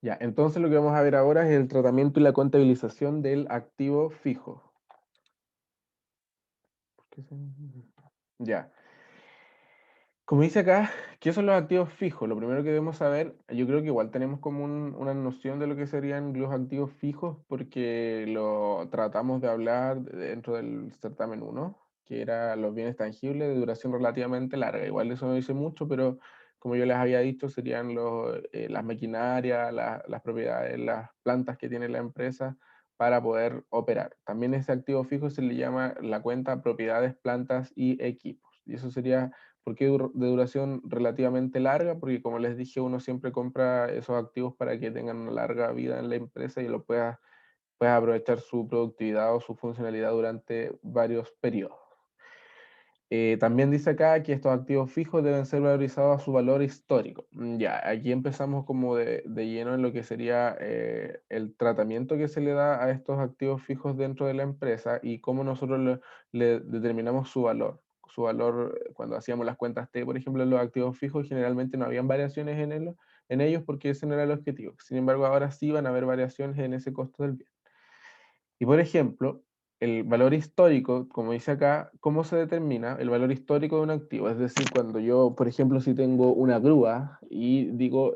Ya, entonces lo que vamos a ver ahora es el tratamiento y la contabilización del activo fijo. ¿Por qué Ya. Como dice acá, ¿qué son los activos fijos? Lo primero que debemos saber, yo creo que igual tenemos como una noción de lo que serían los activos fijos porque lo tratamos de hablar dentro del certamen uno, que era los bienes tangibles de duración relativamente larga. Igual eso no dice mucho, pero como yo les había dicho, serían las maquinarias, las propiedades, las plantas que tiene la empresa para poder operar. También ese activo fijo se le llama la cuenta propiedades, plantas y equipos. Y eso sería. ¿Por qué de duración relativamente larga? Porque como les dije, uno siempre compra esos activos para que tengan una larga vida en la empresa y puedas aprovechar su productividad o su funcionalidad durante varios periodos. También dice acá que estos activos fijos deben ser valorizados a su valor histórico. Ya, aquí empezamos como de lleno en lo que sería el tratamiento que se le da a estos activos fijos dentro de la empresa y cómo nosotros le determinamos su valor. Su valor, cuando hacíamos las cuentas T, por ejemplo, en los activos fijos, generalmente no habían variaciones en ellos porque ese no era el objetivo. Sin embargo, ahora sí van a haber variaciones en ese costo del bien. Y por ejemplo, el valor histórico, como dice acá, ¿cómo se determina el valor histórico de un activo? Es decir, cuando yo, por ejemplo, si tengo una grúa y digo,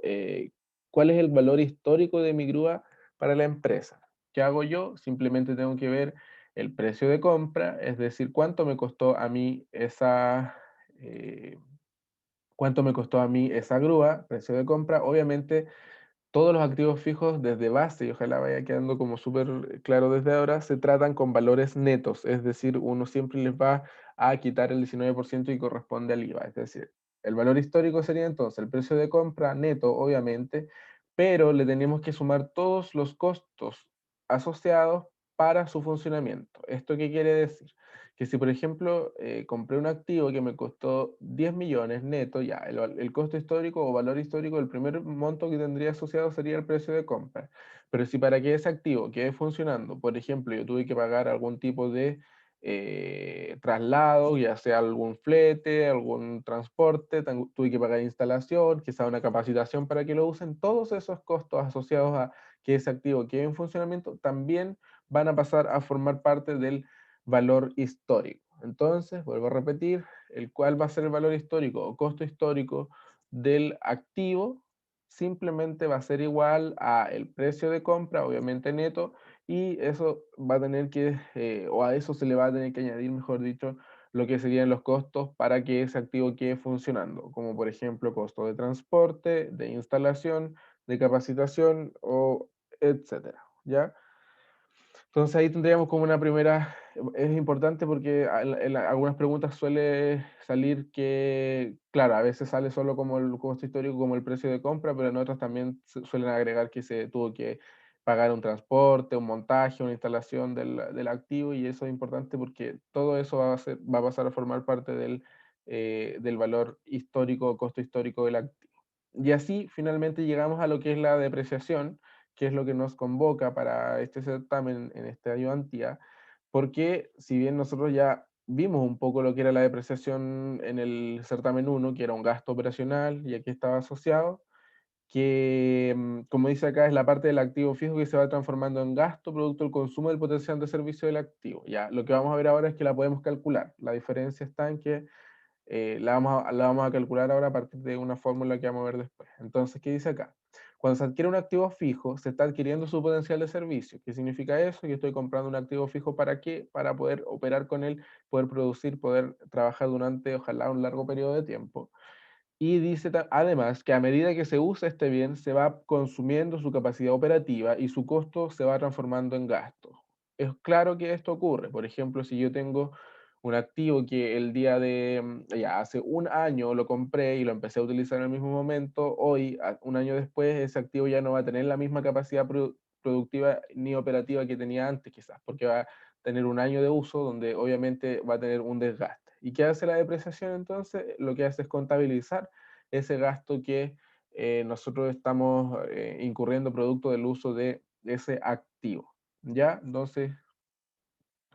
¿cuál es el valor histórico de mi grúa para la empresa? ¿Qué hago yo? Simplemente tengo que ver el precio de compra, es decir, eh, cuánto me costó a mí esa grúa, precio de compra. Obviamente todos los activos fijos desde base, y ojalá vaya quedando como súper claro desde ahora, se tratan con valores netos, es decir, uno siempre les va a quitar el 19% y corresponde al IVA, es decir, el valor histórico sería entonces el precio de compra neto, obviamente, pero le tenemos que sumar todos los costos asociados para su funcionamiento. ¿Esto qué quiere decir? Que si, por ejemplo, compré un activo que me costó 10 millones neto, ya, el costo histórico o valor histórico, el primer monto que tendría asociado sería el precio de compra. Pero si para que ese activo quede funcionando, por ejemplo, yo tuve que pagar algún tipo de traslado, ya sea algún flete, algún transporte, tuve que pagar instalación, quizá una capacitación para que lo usen, todos esos costos asociados a que ese activo quede en funcionamiento también van a pasar a formar parte del valor histórico. Entonces, vuelvo a repetir, el cuál va a ser el valor histórico o costo histórico del activo, simplemente va a ser igual a el precio de compra, obviamente neto, y eso va a tener que, o a eso se le va a tener que añadir, mejor dicho, lo que serían los costos para que ese activo quede funcionando, como por ejemplo costo de transporte, de instalación, de capacitación o etcétera, ¿ya? Entonces ahí tendríamos como una primera, es importante porque en algunas preguntas suele salir que, claro, a veces sale solo como el costo histórico, como el precio de compra, pero en otras también suelen agregar que se tuvo que pagar un transporte, un montaje, una instalación del activo, y eso es importante porque todo eso va a pasar a formar parte del valor histórico o costo histórico del activo. Y así finalmente llegamos a lo que es la depreciación, que es lo que nos convoca para este certamen en este ayudantía, porque si bien nosotros ya vimos un poco lo que era la depreciación en el certamen uno, que era un gasto operacional y aquí estaba asociado, que como dice acá es la parte del activo fijo que se va transformando en gasto producto del consumo del potencial de servicio del activo. Ya, lo que vamos a ver ahora es que la podemos calcular. La diferencia está en que la vamos a calcular ahora a partir de una fórmula que vamos a ver después. Entonces, ¿qué dice acá? Cuando se adquiere un activo fijo, se está adquiriendo su potencial de servicio. ¿Qué significa eso? Yo estoy comprando un activo fijo ¿para qué? Para poder operar con él, poder producir, poder trabajar durante, ojalá, un largo periodo de tiempo. Y dice además que a medida que se usa este bien, se va consumiendo su capacidad operativa y su costo se va transformando en gasto. Es claro que esto ocurre. Por ejemplo, si yo tengo un activo que el día de, ya hace un año lo compré y lo empecé a utilizar en el mismo momento, hoy, un año después, ese activo ya no va a tener la misma capacidad productiva ni operativa que tenía antes, quizás, porque va a tener un año de uso donde obviamente va a tener un desgaste. ¿Y qué hace la depreciación entonces? Lo que hace es contabilizar ese gasto que nosotros estamos incurriendo producto del uso de ese activo. ¿Ya? Entonces,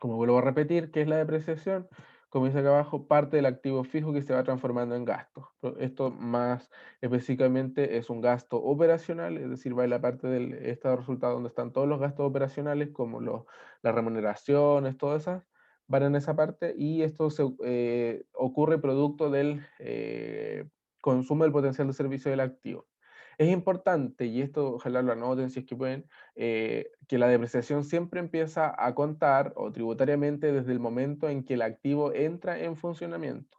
como vuelvo a repetir, ¿qué es la depreciación? como dice acá abajo, parte del activo fijo que se va transformando en gasto. Esto más específicamente es un gasto operacional, es decir, va en la parte del estado de resultados donde están todos los gastos operacionales, como las remuneraciones, todas esas, van en esa parte, y esto ocurre producto del consumo del potencial de servicio del activo. Es importante, y esto ojalá lo anoten si es que pueden, que la depreciación siempre empieza a contar o tributariamente desde el momento en que el activo entra en funcionamiento.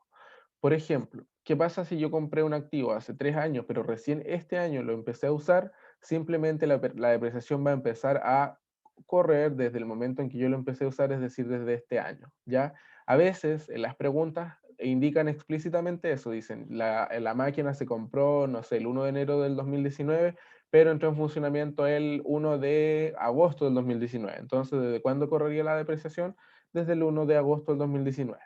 Por ejemplo, ¿qué pasa si yo compré un activo hace 3 años, pero recién este año lo empecé a usar? Simplemente la depreciación va a empezar a correr desde el momento en que yo lo empecé a usar, es decir, desde este año, ¿ya? A veces en las preguntas indican explícitamente eso, dicen, la máquina se compró, no sé, el 1 de enero del 2019, pero entró en funcionamiento el 1 de agosto del 2019. Entonces, ¿desde cuándo correría la depreciación? Desde el 1 de agosto del 2019.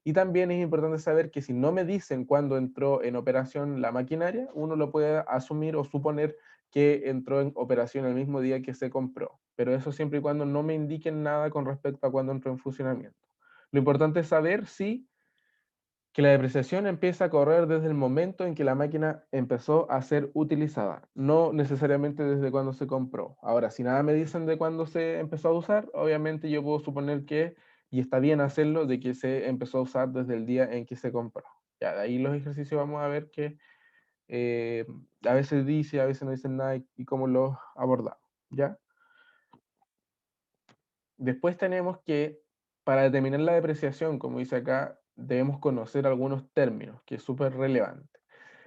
Y también es importante saber que si no me dicen cuándo entró en operación la maquinaria, uno lo puede asumir o suponer que entró en operación el mismo día que se compró. Pero eso siempre y cuando no me indiquen nada con respecto a cuándo entró en funcionamiento. Lo importante es saber si que la depreciación empieza a correr desde el momento en que la máquina empezó a ser utilizada, no necesariamente desde cuando se compró. Ahora, si nada me dicen de cuándo se empezó a usar, obviamente yo puedo suponer que, y está bien hacerlo, de que se empezó a usar desde el día en que se compró. Ya, de ahí los ejercicios vamos a ver que eh, a veces dice, a veces no dicen nada y cómo los abordamos, ¿ya? Después tenemos que, para determinar la depreciación, como dice acá, debemos conocer algunos términos, que es súper relevante.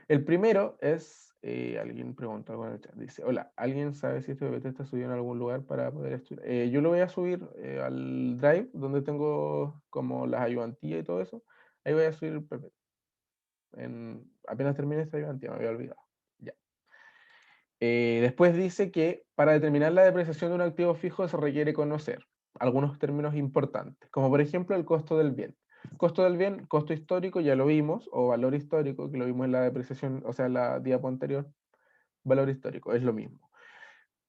El primero es, alguien pregunta algo en el chat, dice, hola, ¿alguien sabe si este PPT está subido en algún lugar para poder estudiar? Yo lo voy a subir al Drive, donde tengo como las ayudantías y todo eso. Ahí voy a subir el PPT. Apenas termine esta ayudantía, me había olvidado. Ya. Después dice que para determinar la depreciación de un activo fijo se requiere conocer algunos términos importantes, como por ejemplo el costo del bien. Costo del bien, costo histórico, ya lo vimos, o valor histórico, que lo vimos en la depreciación, o sea, en la diapo anterior, valor histórico, es lo mismo.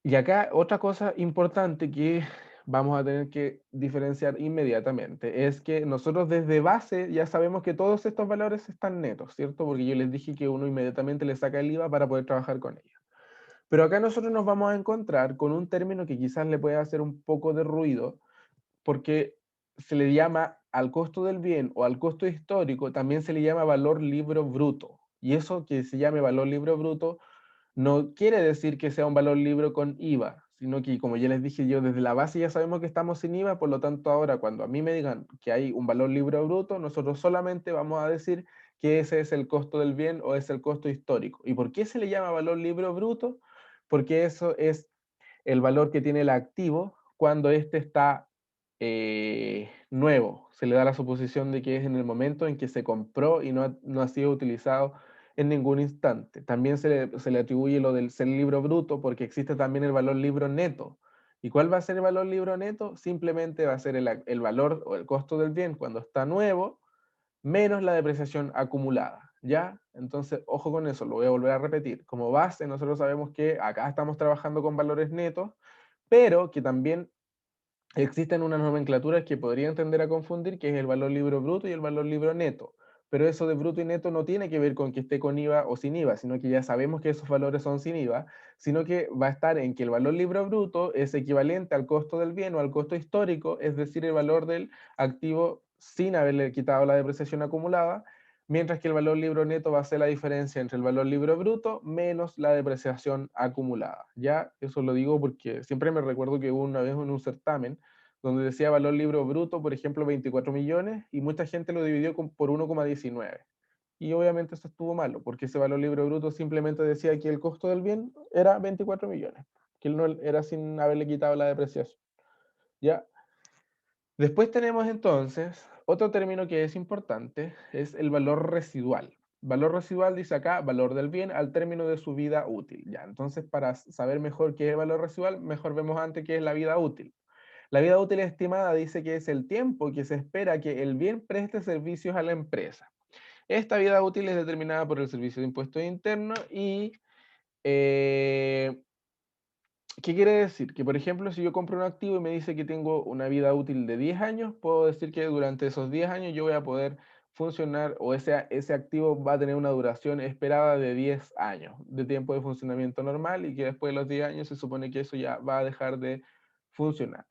Y acá otra cosa importante que vamos a tener que diferenciar inmediatamente es que nosotros desde base ya sabemos que todos estos valores están netos, ¿cierto? Porque yo les dije que uno inmediatamente le saca el IVA para poder trabajar con ellos. Pero acá nosotros nos vamos a encontrar con un término que quizás le pueda hacer un poco de ruido, porque se le llama al costo del bien o al costo histórico, también se le llama valor libro bruto. Y eso que se llame valor libro bruto no quiere decir que sea un valor libro con IVA, sino que, como ya les dije yo, desde la base ya sabemos que estamos sin IVA, por lo tanto ahora cuando a mí me digan que hay un valor libro bruto, nosotros solamente vamos a decir que ese es el costo del bien o es el costo histórico. ¿Y por qué se le llama valor libro bruto? Porque eso es el valor que tiene el activo cuando éste está nuevo. Se le da la suposición de que es en el momento en que se compró y no ha sido utilizado en ningún instante. También se le atribuye lo del ser libro bruto porque existe también el valor libro neto. ¿Y cuál va a ser el valor libro neto? Simplemente va a ser el valor o el costo del bien cuando está nuevo menos la depreciación acumulada, ¿ya? Entonces, ojo con eso, lo voy a volver a repetir. Como base, nosotros sabemos que acá estamos trabajando con valores netos, pero que también existen unas nomenclaturas que podrían tender a confundir, que es el valor libro bruto y el valor libro neto. Pero eso de bruto y neto no tiene que ver con que esté con IVA o sin IVA, sino que ya sabemos que esos valores son sin IVA, sino que va a estar en que el valor libro bruto es equivalente al costo del bien o al costo histórico, es decir, el valor del activo sin haberle quitado la depreciación acumulada, mientras que el valor libro neto va a ser la diferencia entre el valor libro bruto menos la depreciación acumulada. Ya, eso lo digo porque siempre me recuerdo que hubo una vez en un certamen donde decía valor libro bruto, por ejemplo, 24 millones, y mucha gente lo dividió por 1,19. Y obviamente eso estuvo malo, porque ese valor libro bruto simplemente decía que el costo del bien era 24 millones, que él no era sin haberle quitado la depreciación. ¿Ya? Después tenemos entonces otro término que es importante, es el valor residual. Valor residual dice acá, valor del bien al término de su vida útil. Ya, entonces para saber mejor qué es el valor residual, mejor vemos antes qué es la vida útil. La vida útil estimada dice que es el tiempo que se espera que el bien preste servicios a la empresa. Esta vida útil es determinada por el Servicio de Impuestos Internos y eh, ¿Qué quiere decir? Que, por ejemplo, si yo compro un activo y me dice que tengo una vida útil de 10 años, puedo decir que durante esos 10 años yo voy a poder funcionar o ese activo va a tener una duración esperada de 10 años de tiempo de funcionamiento normal y que después de los 10 años se supone que eso ya va a dejar de funcionar.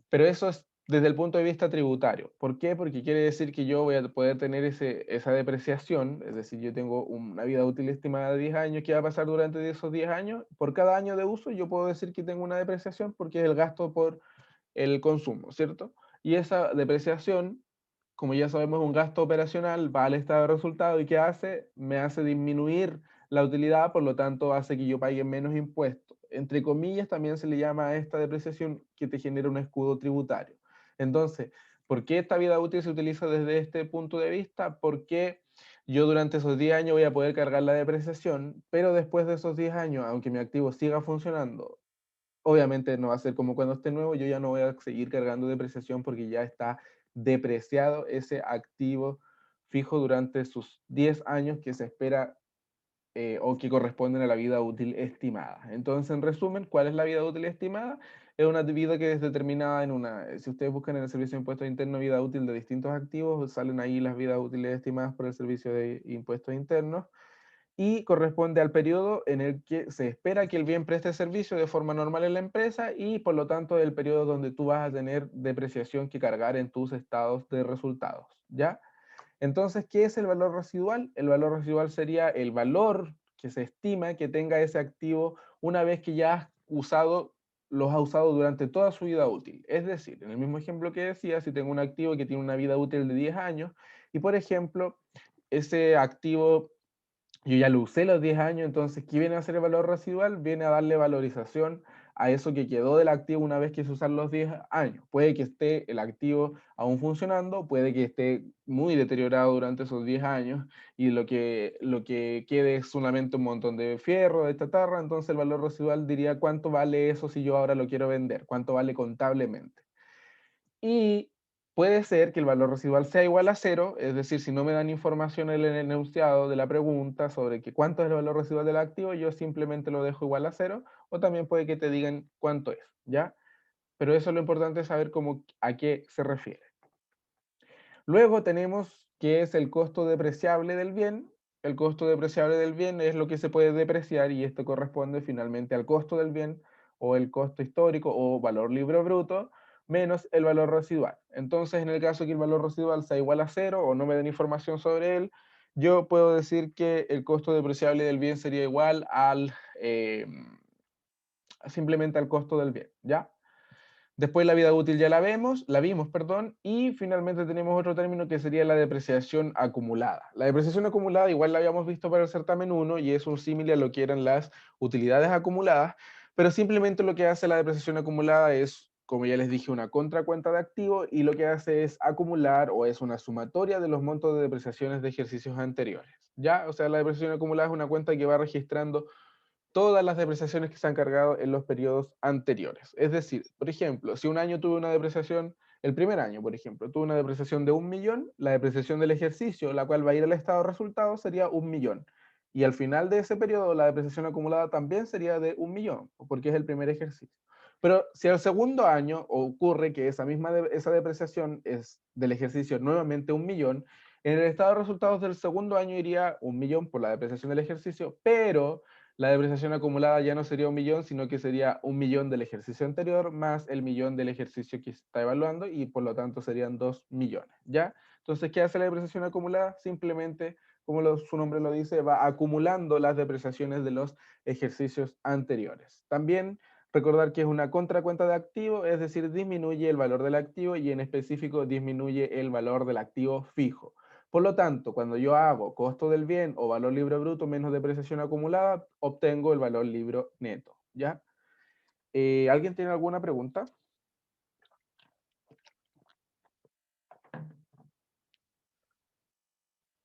Pero eso es desde el punto de vista tributario. ¿Por qué? Porque quiere decir que yo voy a poder tener esa depreciación, es decir, yo tengo una vida útil estimada de 10 años, ¿qué va a pasar durante esos 10 años? Por cada año de uso yo puedo decir que tengo una depreciación porque es el gasto por el consumo, ¿cierto? Y esa depreciación, como ya sabemos, es un gasto operacional, va al estado de resultado y ¿qué hace? Me hace disminuir la utilidad, por lo tanto hace que yo pague menos impuestos. Entre comillas, también se le llama a esta depreciación que te genera un escudo tributario. Entonces, ¿por qué esta vida útil se utiliza desde este punto de vista? Porque yo durante esos 10 años voy a poder cargar la depreciación, pero después de esos 10 años, aunque mi activo siga funcionando, obviamente no va a ser como cuando esté nuevo, yo ya no voy a seguir cargando depreciación porque ya está depreciado ese activo fijo durante sus 10 años que se espera o que corresponden a la vida útil estimada. Entonces, en resumen, ¿cuál es la vida útil estimada? Es una vida que es determinada en una, si ustedes buscan en el Servicio de Impuestos Internos vida útil de distintos activos, salen ahí las vidas útiles estimadas por el Servicio de Impuestos Internos y corresponde al periodo en el que se espera que el bien preste servicio de forma normal en la empresa y por lo tanto el periodo donde tú vas a tener depreciación que cargar en tus estados de resultados, ¿ya? Entonces, ¿qué es el valor residual? El valor residual sería el valor que se estima que tenga ese activo una vez que ya los ha usado durante toda su vida útil. Es decir, en el mismo ejemplo que decía, si tengo un activo que tiene una vida útil de 10 años y, por ejemplo, ese activo yo ya lo usé los 10 años, entonces, ¿qué viene a hacer el valor residual? Viene a darle valorización a eso que quedó del activo una vez que se usan los 10 años. Puede que esté el activo aún funcionando, puede que esté muy deteriorado durante esos 10 años y lo que quede es solamente un montón de fierro, de chatarra, entonces el valor residual diría cuánto vale eso si yo ahora lo quiero vender, cuánto vale contablemente. Y puede ser que el valor residual sea igual a cero, es decir, si no me dan información en el enunciado de la pregunta sobre que cuánto es el valor residual del activo, yo simplemente lo dejo igual a cero, o también puede que te digan cuánto es, ¿ya? Pero eso es lo importante, saber cómo, a qué se refiere. Luego tenemos qué es el costo depreciable del bien. El costo depreciable del bien es lo que se puede depreciar y esto corresponde finalmente al costo del bien o el costo histórico o valor libre bruto menos el valor residual. Entonces, en el caso que el valor residual sea igual a cero o no me den información sobre él, yo puedo decir que el costo depreciable del bien sería igual al simplemente al costo del bien, ¿ya? Después la vida útil ya la vimos, perdón, y finalmente tenemos otro término que sería la depreciación acumulada. La depreciación acumulada igual la habíamos visto para el certamen 1 y es un símil a lo que eran las utilidades acumuladas, pero simplemente lo que hace la depreciación acumulada es, como ya les dije, una contracuenta de activos y lo que hace es acumular o es una sumatoria de los montos de depreciaciones de ejercicios anteriores. ¿Ya? O sea, la depreciación acumulada es una cuenta que va registrando todas las depreciaciones que se han cargado en los periodos anteriores. Es decir, por ejemplo, si un año tuve una depreciación, el primer año, por ejemplo, tuve una depreciación de 1.000.000, la depreciación del ejercicio, la cual va a ir al estado de resultados, sería 1.000.000. Y al final de ese periodo, la depreciación acumulada también sería de 1.000.000, porque es el primer ejercicio. Pero si al segundo año ocurre que esa depreciación es del ejercicio nuevamente 1.000.000, en el estado de resultados del segundo año iría 1.000.000 por la depreciación del ejercicio, pero la depreciación acumulada ya no sería 1.000.000, sino que sería 1.000.000 del ejercicio anterior más el 1.000.000 del ejercicio que se está evaluando y por lo tanto serían 2.000.000, ¿ya? Entonces, ¿qué hace la depreciación acumulada? Simplemente, como su nombre lo dice, va acumulando las depreciaciones de los ejercicios anteriores. También recordar que es una contracuenta de activo, es decir, disminuye el valor del activo y en específico disminuye el valor del activo fijo. Por lo tanto, cuando yo hago costo del bien o valor libre bruto menos depreciación acumulada, obtengo el valor libre neto, ¿ya? ¿Alguien tiene alguna pregunta?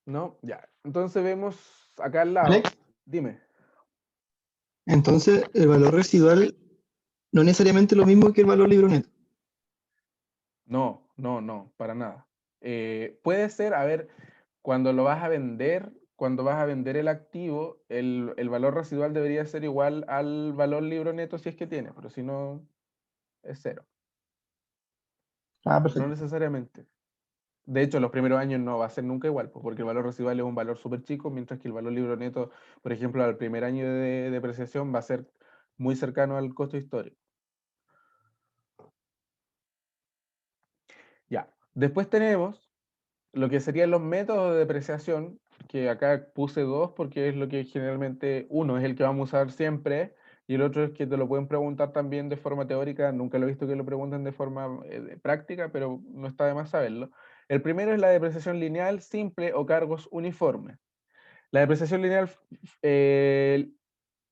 ¿No? Ya. Entonces vemos acá al lado. Alex, Dime. entonces el valor residual no es necesariamente lo mismo que el valor libro neto. No, no, no, para nada. Puede ser, a ver, cuando lo vas a vender, cuando vas a vender el activo, el valor residual debería ser igual al valor libro neto si es que tiene, pero si no, es cero. Ah, No perfecto. necesariamente. De hecho, los primeros años no va a ser nunca igual, pues, porque el valor residual es un valor súper chico, mientras que el valor libro neto, por ejemplo, al primer año de depreciación va a ser muy cercano al costo histórico. Ya. Después tenemos lo que serían los métodos de depreciación, que acá puse dos porque es lo que generalmente uno es el que vamos a usar siempre y el otro es que te lo pueden preguntar también de forma teórica. Nunca lo he visto que lo pregunten de forma práctica, pero no está de más saberlo. El primero es la depreciación lineal simple o cargos uniformes. La depreciación lineal eh,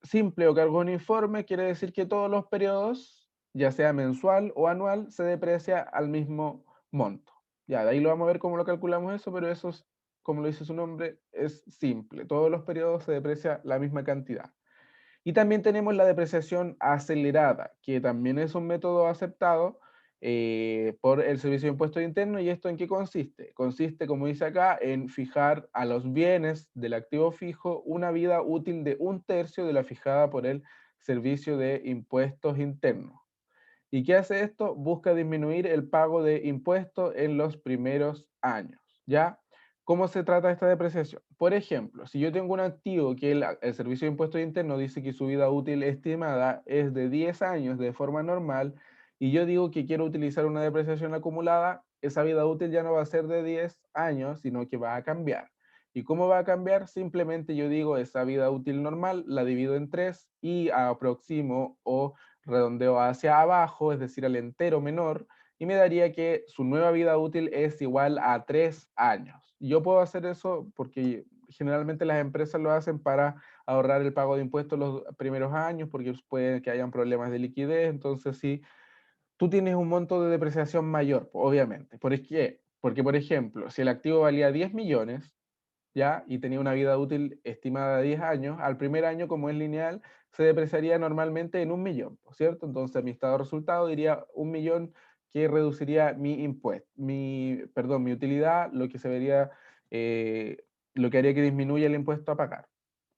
simple o cargo uniforme quiere decir que todos los periodos, ya sea mensual o anual, se deprecia al mismo monto. Ya, de ahí lo vamos a ver cómo lo calculamos eso, pero eso es, como lo dice su nombre, es simple. Todos los periodos se deprecia la misma cantidad. Y también tenemos la depreciación acelerada, que también es un método aceptado por el Servicio de Impuestos Internos. ¿Y esto en qué consiste? Consiste, como dice acá, en fijar a los bienes del activo fijo una vida útil de 1/3 de la fijada por el Servicio de Impuestos Internos. ¿Y qué hace esto? Busca disminuir el pago de impuestos en los primeros años, ¿ya? ¿Cómo se trata esta depreciación? Por ejemplo, si yo tengo un activo que el Servicio de Impuestos Internos dice que su vida útil estimada es de 10 años de forma normal, y yo digo que quiero utilizar una depreciación acumulada, esa vida útil ya no va a ser de 10 años, sino que va a cambiar. ¿Y cómo va a cambiar? Simplemente yo digo esa vida útil normal, la divido en 3 y aproximo o redondeo hacia abajo, es decir, al entero menor, y me daría que su nueva vida útil es igual a 3 años. Y yo puedo hacer eso porque generalmente las empresas lo hacen para ahorrar el pago de impuestos los primeros años, porque puede que hayan problemas de liquidez. Entonces, si tú tienes un monto de depreciación mayor, obviamente. ¿Por qué? Porque, por ejemplo, si el activo valía 10 millones, ¿ya? Y tenía una vida útil estimada de 10 años, al primer año, como es lineal, se depreciaría normalmente en 1 millón, ¿cierto? Entonces mi estado de resultado diría 1 millón que reduciría mi impuesto, perdón, mi utilidad, lo que se vería, lo que haría que disminuya el impuesto a pagar.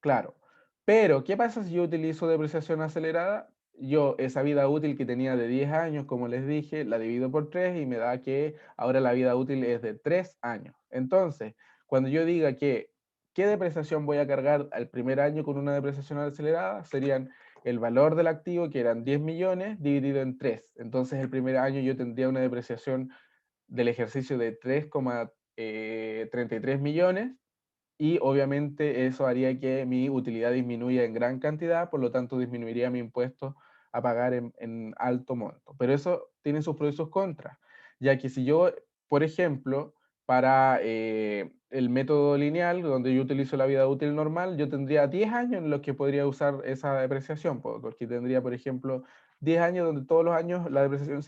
Claro. Pero, ¿qué pasa si yo utilizo depreciación acelerada? Yo esa vida útil que tenía de 10 años, como les dije, la divido por 3 y me da que ahora la vida útil es de 3 años. Entonces, cuando yo diga que qué depreciación voy a cargar al primer año con una depreciación acelerada, serían el valor del activo, que eran 10 millones, dividido en 3. Entonces, el primer año yo tendría una depreciación del ejercicio de 3,33 millones y obviamente eso haría que mi utilidad disminuya en gran cantidad, por lo tanto disminuiría mi impuesto a pagar en alto monto. Pero eso tiene sus pros y sus contras, ya que si yo, por ejemplo, para el método lineal, donde yo utilizo la vida útil normal, yo tendría 10 años en los que podría usar esa depreciación, porque tendría, por ejemplo, 10 años donde todos los años la depreciación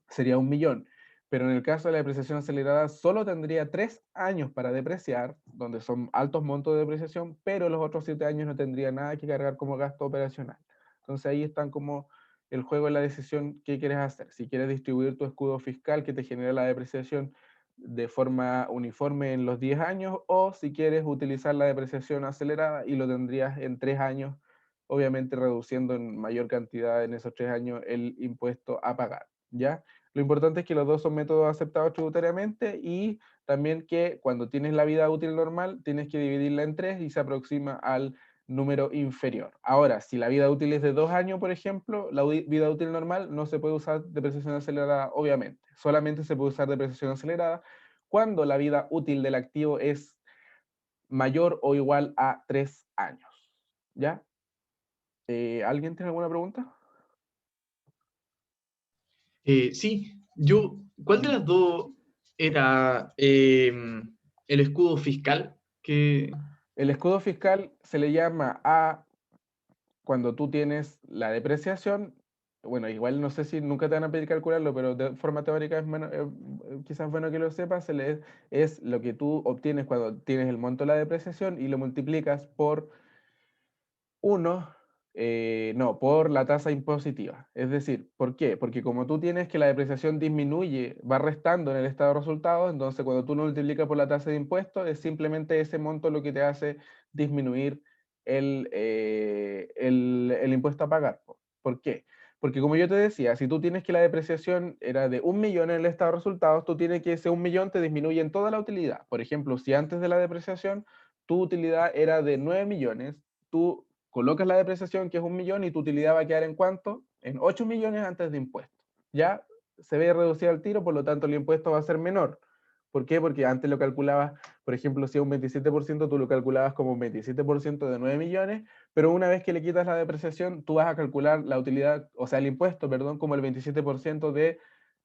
sería 1 millón. Pero en el caso de la depreciación acelerada, solo tendría 3 años para depreciar, donde son altos montos de depreciación, pero los otros 7 años no tendría nada que cargar como gasto operacional. Entonces ahí están como el juego de la decisión que quieres hacer. Si quieres distribuir tu escudo fiscal que te genera la depreciación de forma uniforme en los 10 años, o si quieres utilizar la depreciación acelerada y lo tendrías en 3 años, obviamente reduciendo en mayor cantidad en esos 3 años el impuesto a pagar, ¿ya? Lo importante es que los dos son métodos aceptados tributariamente y también que cuando tienes la vida útil normal tienes que dividirla en 3 y se aproxima al número inferior. Ahora, si la vida útil es de 2 años, por ejemplo, la vida útil normal no se puede usar depreciación acelerada, obviamente. Solamente se puede usar depreciación acelerada cuando la vida útil del activo es mayor o igual a 3 años. ¿Ya? ¿Alguien tiene alguna pregunta? Sí, ¿cuál de las dos era el escudo fiscal? Que, El escudo fiscal se le llama a cuando tú tienes la depreciación. Bueno, igual no sé si nunca te van a pedir calcularlo, pero de forma teórica quizás bueno que lo sepas, es lo que tú obtienes cuando tienes el monto de la depreciación y lo multiplicas por 1 No, por la tasa impositiva. Es decir, ¿por qué? Porque como tú tienes que la depreciación disminuye, va restando en el estado de resultados, entonces cuando tú lo multiplicas por la tasa de impuestos, es simplemente ese monto lo que te hace disminuir el impuesto a pagar. ¿Por qué? Porque como yo te decía, si tú tienes que la depreciación era de 1.000.000 en el estado de resultados, tú tienes que ese 1.000.000 te disminuye en toda la utilidad. Por ejemplo, si antes de la depreciación tu utilidad era de 9 millones, tú colocas la depreciación, que es 1.000.000, y tu utilidad va a quedar ¿en cuánto? En 8 millones antes de impuestos. Ya se ve reducido al tiro, por lo tanto el impuesto va a ser menor. ¿Por qué? Porque antes lo calculabas, por ejemplo, si es un 27%, tú lo calculabas como un 27% de 9 millones, pero una vez que le quitas la depreciación, tú vas a calcular la utilidad, o sea, el impuesto, perdón, como el 27% de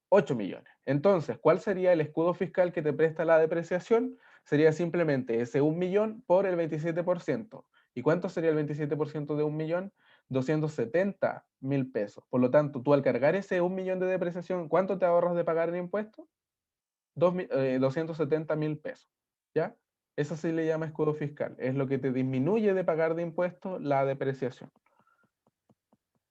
8 millones. Entonces, ¿cuál sería el escudo fiscal que te presta la depreciación? Sería simplemente ese 1.000.000 por el 27%. ¿Y cuánto sería el 27% de 1.000.000? 270.000 pesos. Por lo tanto, tú al cargar ese 1.000.000 de depreciación, ¿cuánto te ahorras de pagar en impuestos? 270.000 pesos. ¿Ya? Eso sí le llama escudo fiscal. Es lo que te disminuye de pagar de impuestos la depreciación.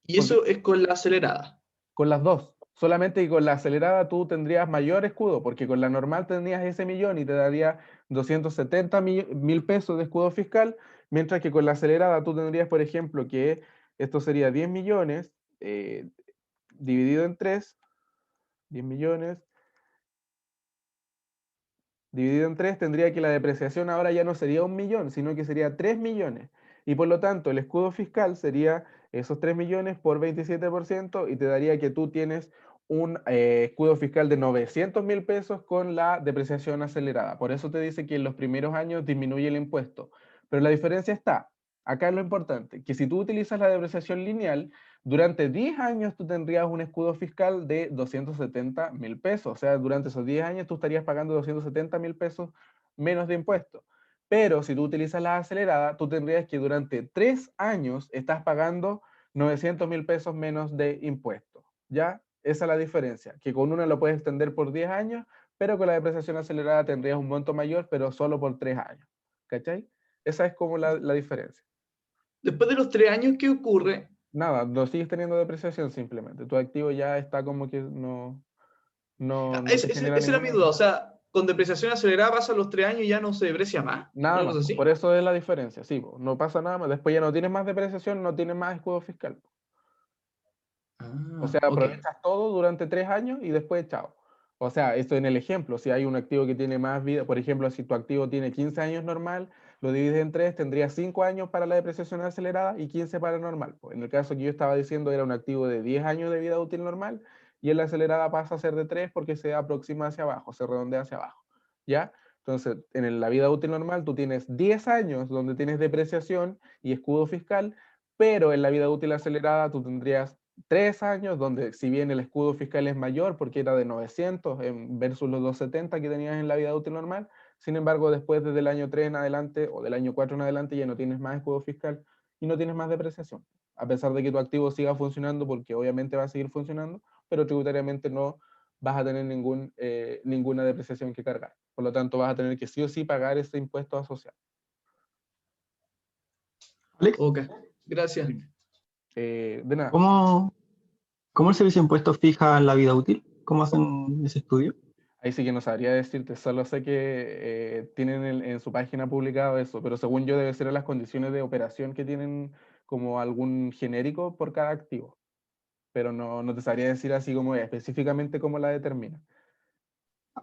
Y Porque eso es con la acelerada. con las dos. Solamente que con la acelerada tú tendrías mayor escudo, porque con la normal tendrías ese millón y te daría 270.000 pesos de escudo fiscal, mientras que con la acelerada tú tendrías, por ejemplo, que esto sería 10 millones dividido en 3, 10 millones dividido en 3 tendría que la depreciación ahora ya no sería 1.000.000, sino que sería 3 millones. Y por lo tanto, el escudo fiscal sería esos 3 millones por 27% y te daría que tú tienes un escudo fiscal de 900.000 pesos con la depreciación acelerada. Por eso te dice que en los primeros años disminuye el impuesto. Pero la diferencia está, acá es lo importante, que si tú utilizas la depreciación lineal, durante 10 años tú tendrías un escudo fiscal de 270.000 pesos. O sea, durante esos 10 años tú estarías pagando 270.000 pesos menos de impuestos. Pero si tú utilizas la acelerada, tú tendrías que durante 3 años estás pagando 900.000 pesos menos de impuestos. ¿Ya? Esa es la diferencia. Que con una lo puedes extender por 10 años, pero con la depreciación acelerada tendrías un monto mayor, pero solo por 3 años. ¿Cachai? Esa es como la diferencia. Después de los 3 años, ¿qué ocurre? Nada, no sigues teniendo depreciación simplemente. Tu activo ya está como que no te genera Esa era mi ninguna. duda. O sea, con depreciación acelerada pasan los 3 años y ya no se deprecia más. Nada Una más. cosa Por así. eso es la diferencia. Sí, po, no pasa nada más. Después ya no tienes más depreciación, no tienes más escudo fiscal. O sea, Ok. aprovechas todo durante 3 años y después chao. O sea, esto en el ejemplo, si hay un activo que tiene más vida, por ejemplo, si tu activo tiene 15 años normal, lo divides en 3, tendrías 5 años para la depreciación acelerada y 15 para normal. En el caso que yo estaba diciendo era un activo de 10 años de vida útil normal y en la acelerada pasa a ser de 3 porque se aproxima hacia abajo, se redondea hacia abajo. ¿Ya? Entonces, en la vida útil normal tú tienes 10 años donde tienes depreciación y escudo fiscal, pero en la vida útil acelerada tú tendrías 3 años, donde si bien el escudo fiscal es mayor porque era de 900 versus los 270 que tenías en la vida útil normal, sin embargo después desde el año 3 en adelante o del año 4 en adelante ya no tienes más escudo fiscal y no tienes más depreciación, a pesar de que tu activo siga funcionando porque obviamente va a seguir funcionando, pero tributariamente no vas a tener ninguna depreciación que cargar. Por lo tanto vas a tener que sí o sí pagar ese impuesto asociado. Alex, Ok. Gracias. De nada. ¿cómo, cómo el servicio de impuestos fija la vida útil? ¿Cómo hacen ese estudio? Ahí sí que no sabría decirte, solo sé que tienen en su página publicado eso, pero según yo debe ser las condiciones de operación que tienen como algún genérico por cada activo, pero no te sabría decir así como específicamente cómo la determina.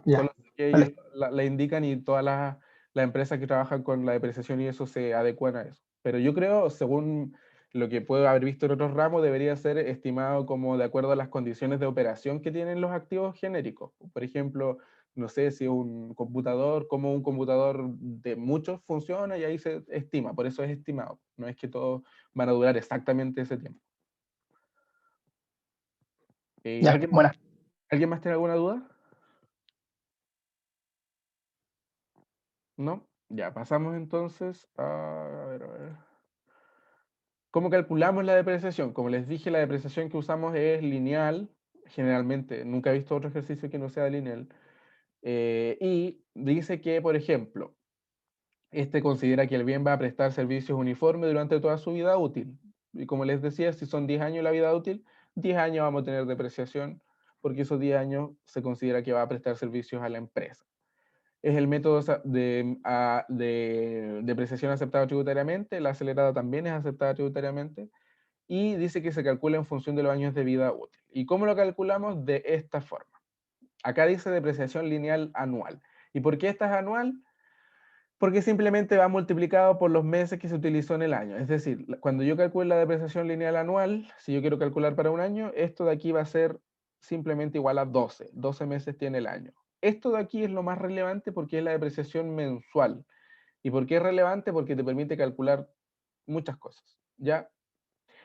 Ya, Solo sé que ellos vale. la indican y todas las empresas que trabajan con la depreciación y eso se adecuan a eso. Pero yo creo, según lo que puedo haber visto en otros ramos, debería ser estimado como de acuerdo a las condiciones de operación que tienen los activos genéricos. Por ejemplo, no sé si un computador, como un computador de muchos funciona y ahí se estima, por eso es estimado. No es que todos van a durar exactamente ese tiempo. Ya, buena. ¿Alguien más tiene alguna duda? ¿No? Ya, pasamos entonces a ver, a ver. ¿Cómo calculamos la depreciación? Como les dije, la depreciación que usamos es lineal, generalmente. Nunca he visto otro ejercicio que no sea lineal. Y dice que, por ejemplo, este considera que el bien va a prestar servicios uniformes durante toda su vida útil. Y como les decía, si son 10 años la vida útil, 10 años vamos a tener depreciación, porque esos 10 años se considera que va a prestar servicios a la empresa. Es el método de depreciación aceptado tributariamente, la acelerada también es aceptada tributariamente, y dice que se calcula en función de los años de vida útil. ¿Y cómo lo calculamos? De esta forma. Acá dice depreciación lineal anual. ¿Y por qué esta es anual? Porque simplemente va multiplicado por los meses que se utilizó en el año. Es decir, cuando yo calculo la depreciación lineal anual, si yo quiero calcular para un año, esto de aquí va a ser simplemente igual a 12. 12 meses tiene el año. Esto de aquí es lo más relevante porque es la depreciación mensual. ¿Y por qué es relevante? Porque te permite calcular muchas cosas. ¿Ya?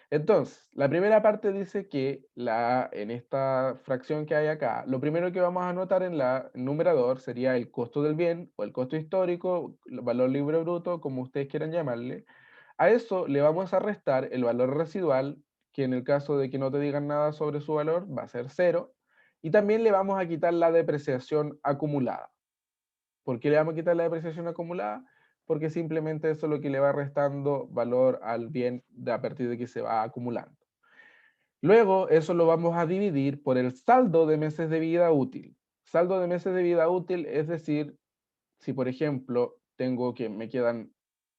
Entonces, la primera parte dice que en esta fracción que hay acá, lo primero que vamos a anotar en la numerador sería el costo del bien o el costo histórico, el valor libre bruto, como ustedes quieran llamarle. A eso le vamos a restar el valor residual, que en el caso de que no te digan nada sobre su valor, va a ser 0. Y también le vamos a quitar la depreciación acumulada. ¿Por qué le vamos a quitar la depreciación acumulada? Porque simplemente eso es lo que le va restando valor al bien a partir de que se va acumulando. Luego, eso lo vamos a dividir por el saldo de meses de vida útil. Saldo de meses de vida útil es decir, si por ejemplo me quedan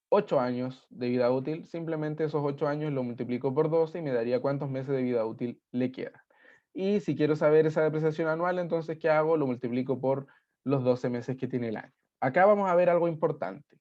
8 años de vida útil, simplemente esos 8 años lo multiplico por 12 y me daría cuántos meses de vida útil le quedan. Y si quiero saber esa depreciación anual, entonces, ¿qué hago? Lo multiplico por los 12 meses que tiene el año. Acá vamos a ver algo importante,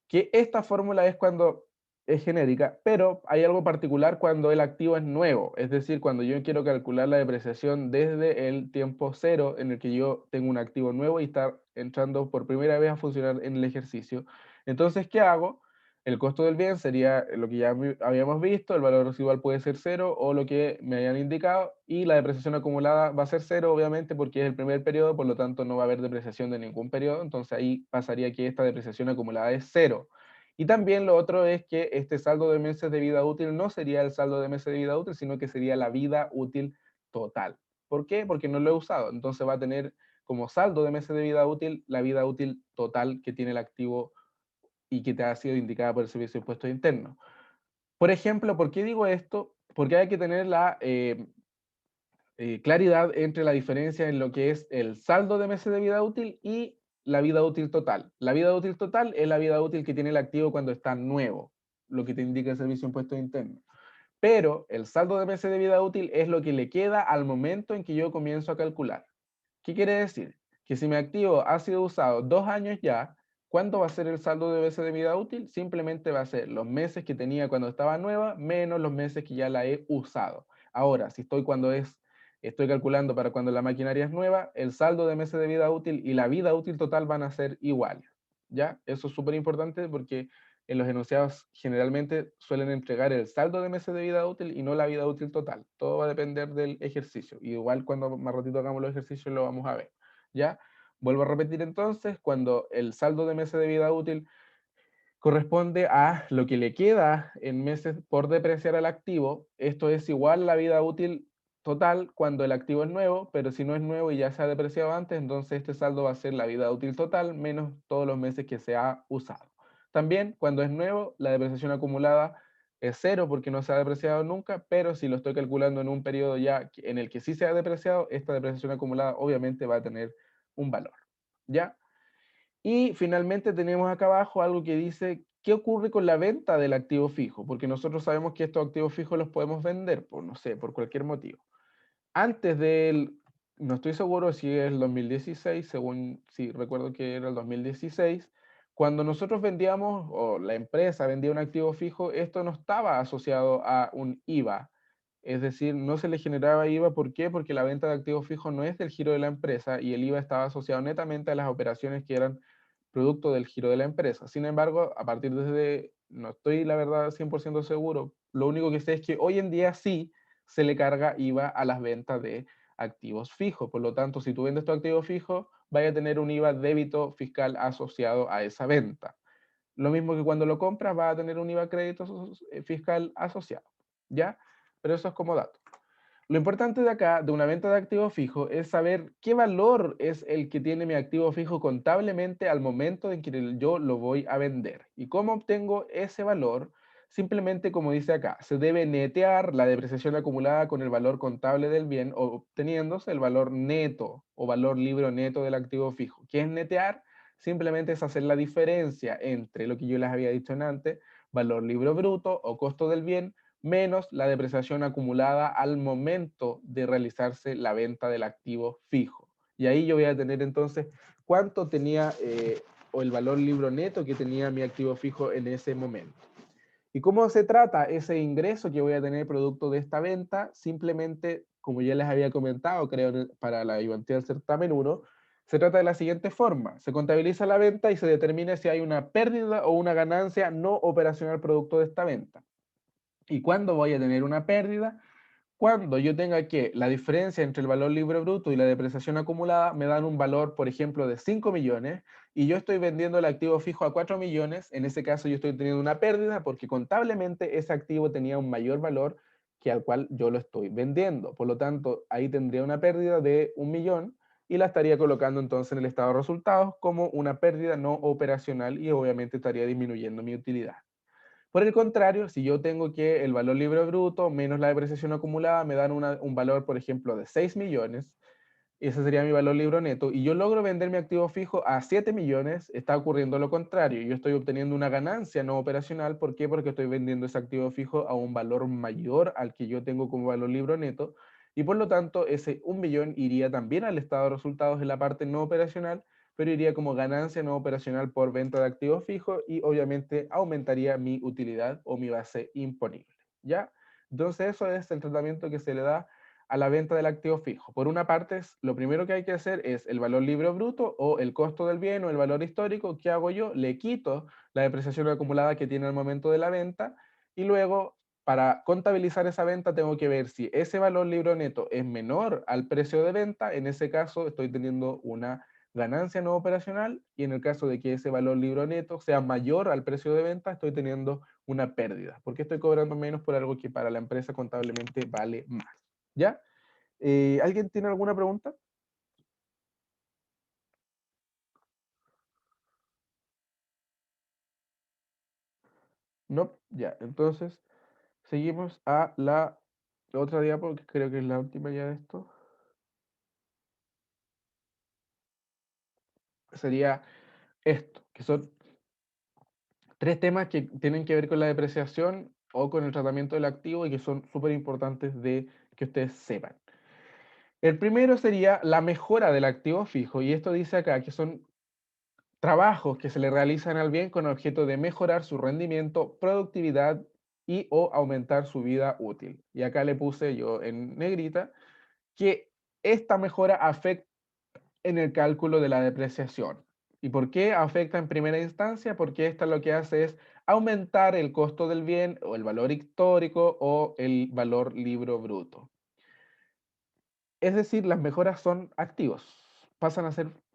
que esta fórmula es cuando es genérica, pero hay algo particular cuando el activo es nuevo, es decir, cuando yo quiero calcular la depreciación desde el tiempo cero en el que yo tengo un activo nuevo y está entrando por primera vez a funcionar en el ejercicio. Entonces, ¿qué hago? El costo del bien sería lo que ya habíamos visto, el valor residual puede ser 0 o lo que me hayan indicado, y la depreciación acumulada va a ser 0, obviamente, porque es el primer periodo, por lo tanto no va a haber depreciación de ningún periodo, entonces ahí pasaría que esta depreciación acumulada es 0. Y también lo otro es que este saldo de meses de vida útil no sería el saldo de meses de vida útil, sino que sería la vida útil total. ¿Por qué? Porque no lo he usado, entonces va a tener como saldo de meses de vida útil la vida útil total que tiene el activo y que te ha sido indicada por el Servicio de Impuestos Internos. Por ejemplo, ¿por qué digo esto? Porque hay que tener la claridad entre la diferencia en lo que es el saldo de meses de vida útil y la vida útil total. La vida útil total es la vida útil que tiene el activo cuando está nuevo, lo que te indica el Servicio de Impuestos Internos. Pero el saldo de meses de vida útil es lo que le queda al momento en que yo comienzo a calcular. ¿Qué quiere decir? Que si mi activo ha sido usado 2 años ya, ¿cuánto va a ser el saldo de meses de vida útil? Simplemente va a ser los meses que tenía cuando estaba nueva menos los meses que ya la he usado. Ahora, si estoy calculando para cuando la maquinaria es nueva, el saldo de meses de vida útil y la vida útil total van a ser iguales. ¿Ya? Eso es súper importante porque en los enunciados generalmente suelen entregar el saldo de meses de vida útil y no la vida útil total. Todo va a depender del ejercicio. Y igual cuando más ratito hagamos los ejercicios lo vamos a ver. ¿Ya? Vuelvo a repetir entonces, cuando el saldo de meses de vida útil corresponde a lo que le queda en meses por depreciar al activo, esto es igual a la vida útil total cuando el activo es nuevo, pero si no es nuevo y ya se ha depreciado antes, entonces este saldo va a ser la vida útil total menos todos los meses que se ha usado. También cuando es nuevo, la depreciación acumulada es 0 porque no se ha depreciado nunca, pero si lo estoy calculando en un periodo ya en el que sí se ha depreciado, esta depreciación acumulada obviamente va a tener un valor. ¿Ya? Y finalmente tenemos acá abajo algo que dice, ¿qué ocurre con la venta del activo fijo? Porque nosotros sabemos que estos activos fijos los podemos vender, por no sé, por cualquier motivo. Antes del, no estoy seguro si es el 2016, según, sí, recuerdo que era el 2016, cuando nosotros vendíamos, o la empresa vendía un activo fijo, esto no estaba asociado a un IVA. Es decir, no se le generaba IVA, ¿por qué? Porque la venta de activos fijos no es del giro de la empresa y el IVA estaba asociado netamente a las operaciones que eran producto del giro de la empresa. Sin embargo, a partir de, no estoy la verdad 100% seguro, lo único que sé es que hoy en día sí se le carga IVA a las ventas de activos fijos. Por lo tanto, si tú vendes tu activo fijo, vaya a tener un IVA débito fiscal asociado a esa venta. Lo mismo que cuando lo compras, va a tener un IVA crédito fiscal asociado. ¿Ya? Pero eso es como dato. Lo importante de acá, de una venta de activo fijo, es saber qué valor es el que tiene mi activo fijo contablemente al momento en que yo lo voy a vender. ¿Y cómo obtengo ese valor? simplemente como dice acá, se debe netear la depreciación acumulada con el valor contable del bien, obteniéndose el valor neto o valor libro neto del activo fijo. ¿Qué es netear? Simplemente es hacer la diferencia entre lo que yo les había dicho antes, valor libro bruto o costo del bien, menos la depreciación acumulada al momento de realizarse la venta del activo fijo. Y ahí yo voy a tener entonces cuánto tenía o el valor libro neto que tenía mi activo fijo en ese momento. ¿Y cómo se trata ese ingreso que voy a tener producto de esta venta? Simplemente, como ya les había comentado, creo, para la ayudantía del certamen 1, se trata de la siguiente forma. Se contabiliza la venta y se determina si hay una pérdida o una ganancia no operacional producto de esta venta. ¿Y cuándo voy a tener una pérdida? Cuando yo tenga que la diferencia entre el valor libre bruto y la depreciación acumulada me dan un valor, por ejemplo, de 5 millones y yo estoy vendiendo el activo fijo a 4 millones, en ese caso yo estoy teniendo una pérdida porque contablemente ese activo tenía un mayor valor que al cual yo lo estoy vendiendo. Por lo tanto, ahí tendría una pérdida de 1 millón y la estaría colocando entonces en el estado de resultados como una pérdida no operacional y obviamente estaría disminuyendo mi utilidad. Por el contrario, si yo tengo que el valor libre bruto menos la depreciación acumulada me dan un valor, por ejemplo, de 6 millones, ese sería mi valor libre neto, y yo logro vender mi activo fijo a 7 millones, está ocurriendo lo contrario. Yo estoy obteniendo una ganancia no operacional. ¿Por qué? Porque estoy vendiendo ese activo fijo a un valor mayor al que yo tengo como valor libre neto, y por lo tanto ese 1 millón iría también al estado de resultados en la parte no operacional, pero iría como ganancia no operacional por venta de activos fijos y obviamente aumentaría mi utilidad o mi base imponible. ¿Ya? Entonces eso es el tratamiento que se le da a la venta del activo fijo. Por una parte, lo primero que hay que hacer es el valor libre bruto o el costo del bien o el valor histórico. ¿Qué hago yo? Le quito la depreciación acumulada que tiene al momento de la venta y luego para contabilizar esa venta tengo que ver si ese valor libre neto es menor al precio de venta. En ese caso estoy teniendo una ganancia no operacional y en el caso de que ese valor libro neto sea mayor al precio de venta, estoy teniendo una pérdida, porque estoy cobrando menos por algo que para la empresa contablemente vale más. ¿Ya? ¿Alguien tiene alguna pregunta? No, ya. Entonces, seguimos a la otra diapo, que creo que es la última ya de esto. Sería esto, que son tres temas que tienen que ver con la depreciación o con el tratamiento del activo y que son súper importantes de que ustedes sepan. El primero sería la mejora del activo fijo, y esto dice acá que son trabajos que se le realizan al bien con el objeto de mejorar su rendimiento, productividad y o aumentar su vida útil. Y acá le puse yo en negrita que esta mejora afecta en el cálculo de la depreciación. ¿Y por qué afecta en primera instancia? Porque esta lo que hace es aumentar el costo del bien o el valor histórico o el valor libro bruto. Es decir, las mejoras son activos, pasan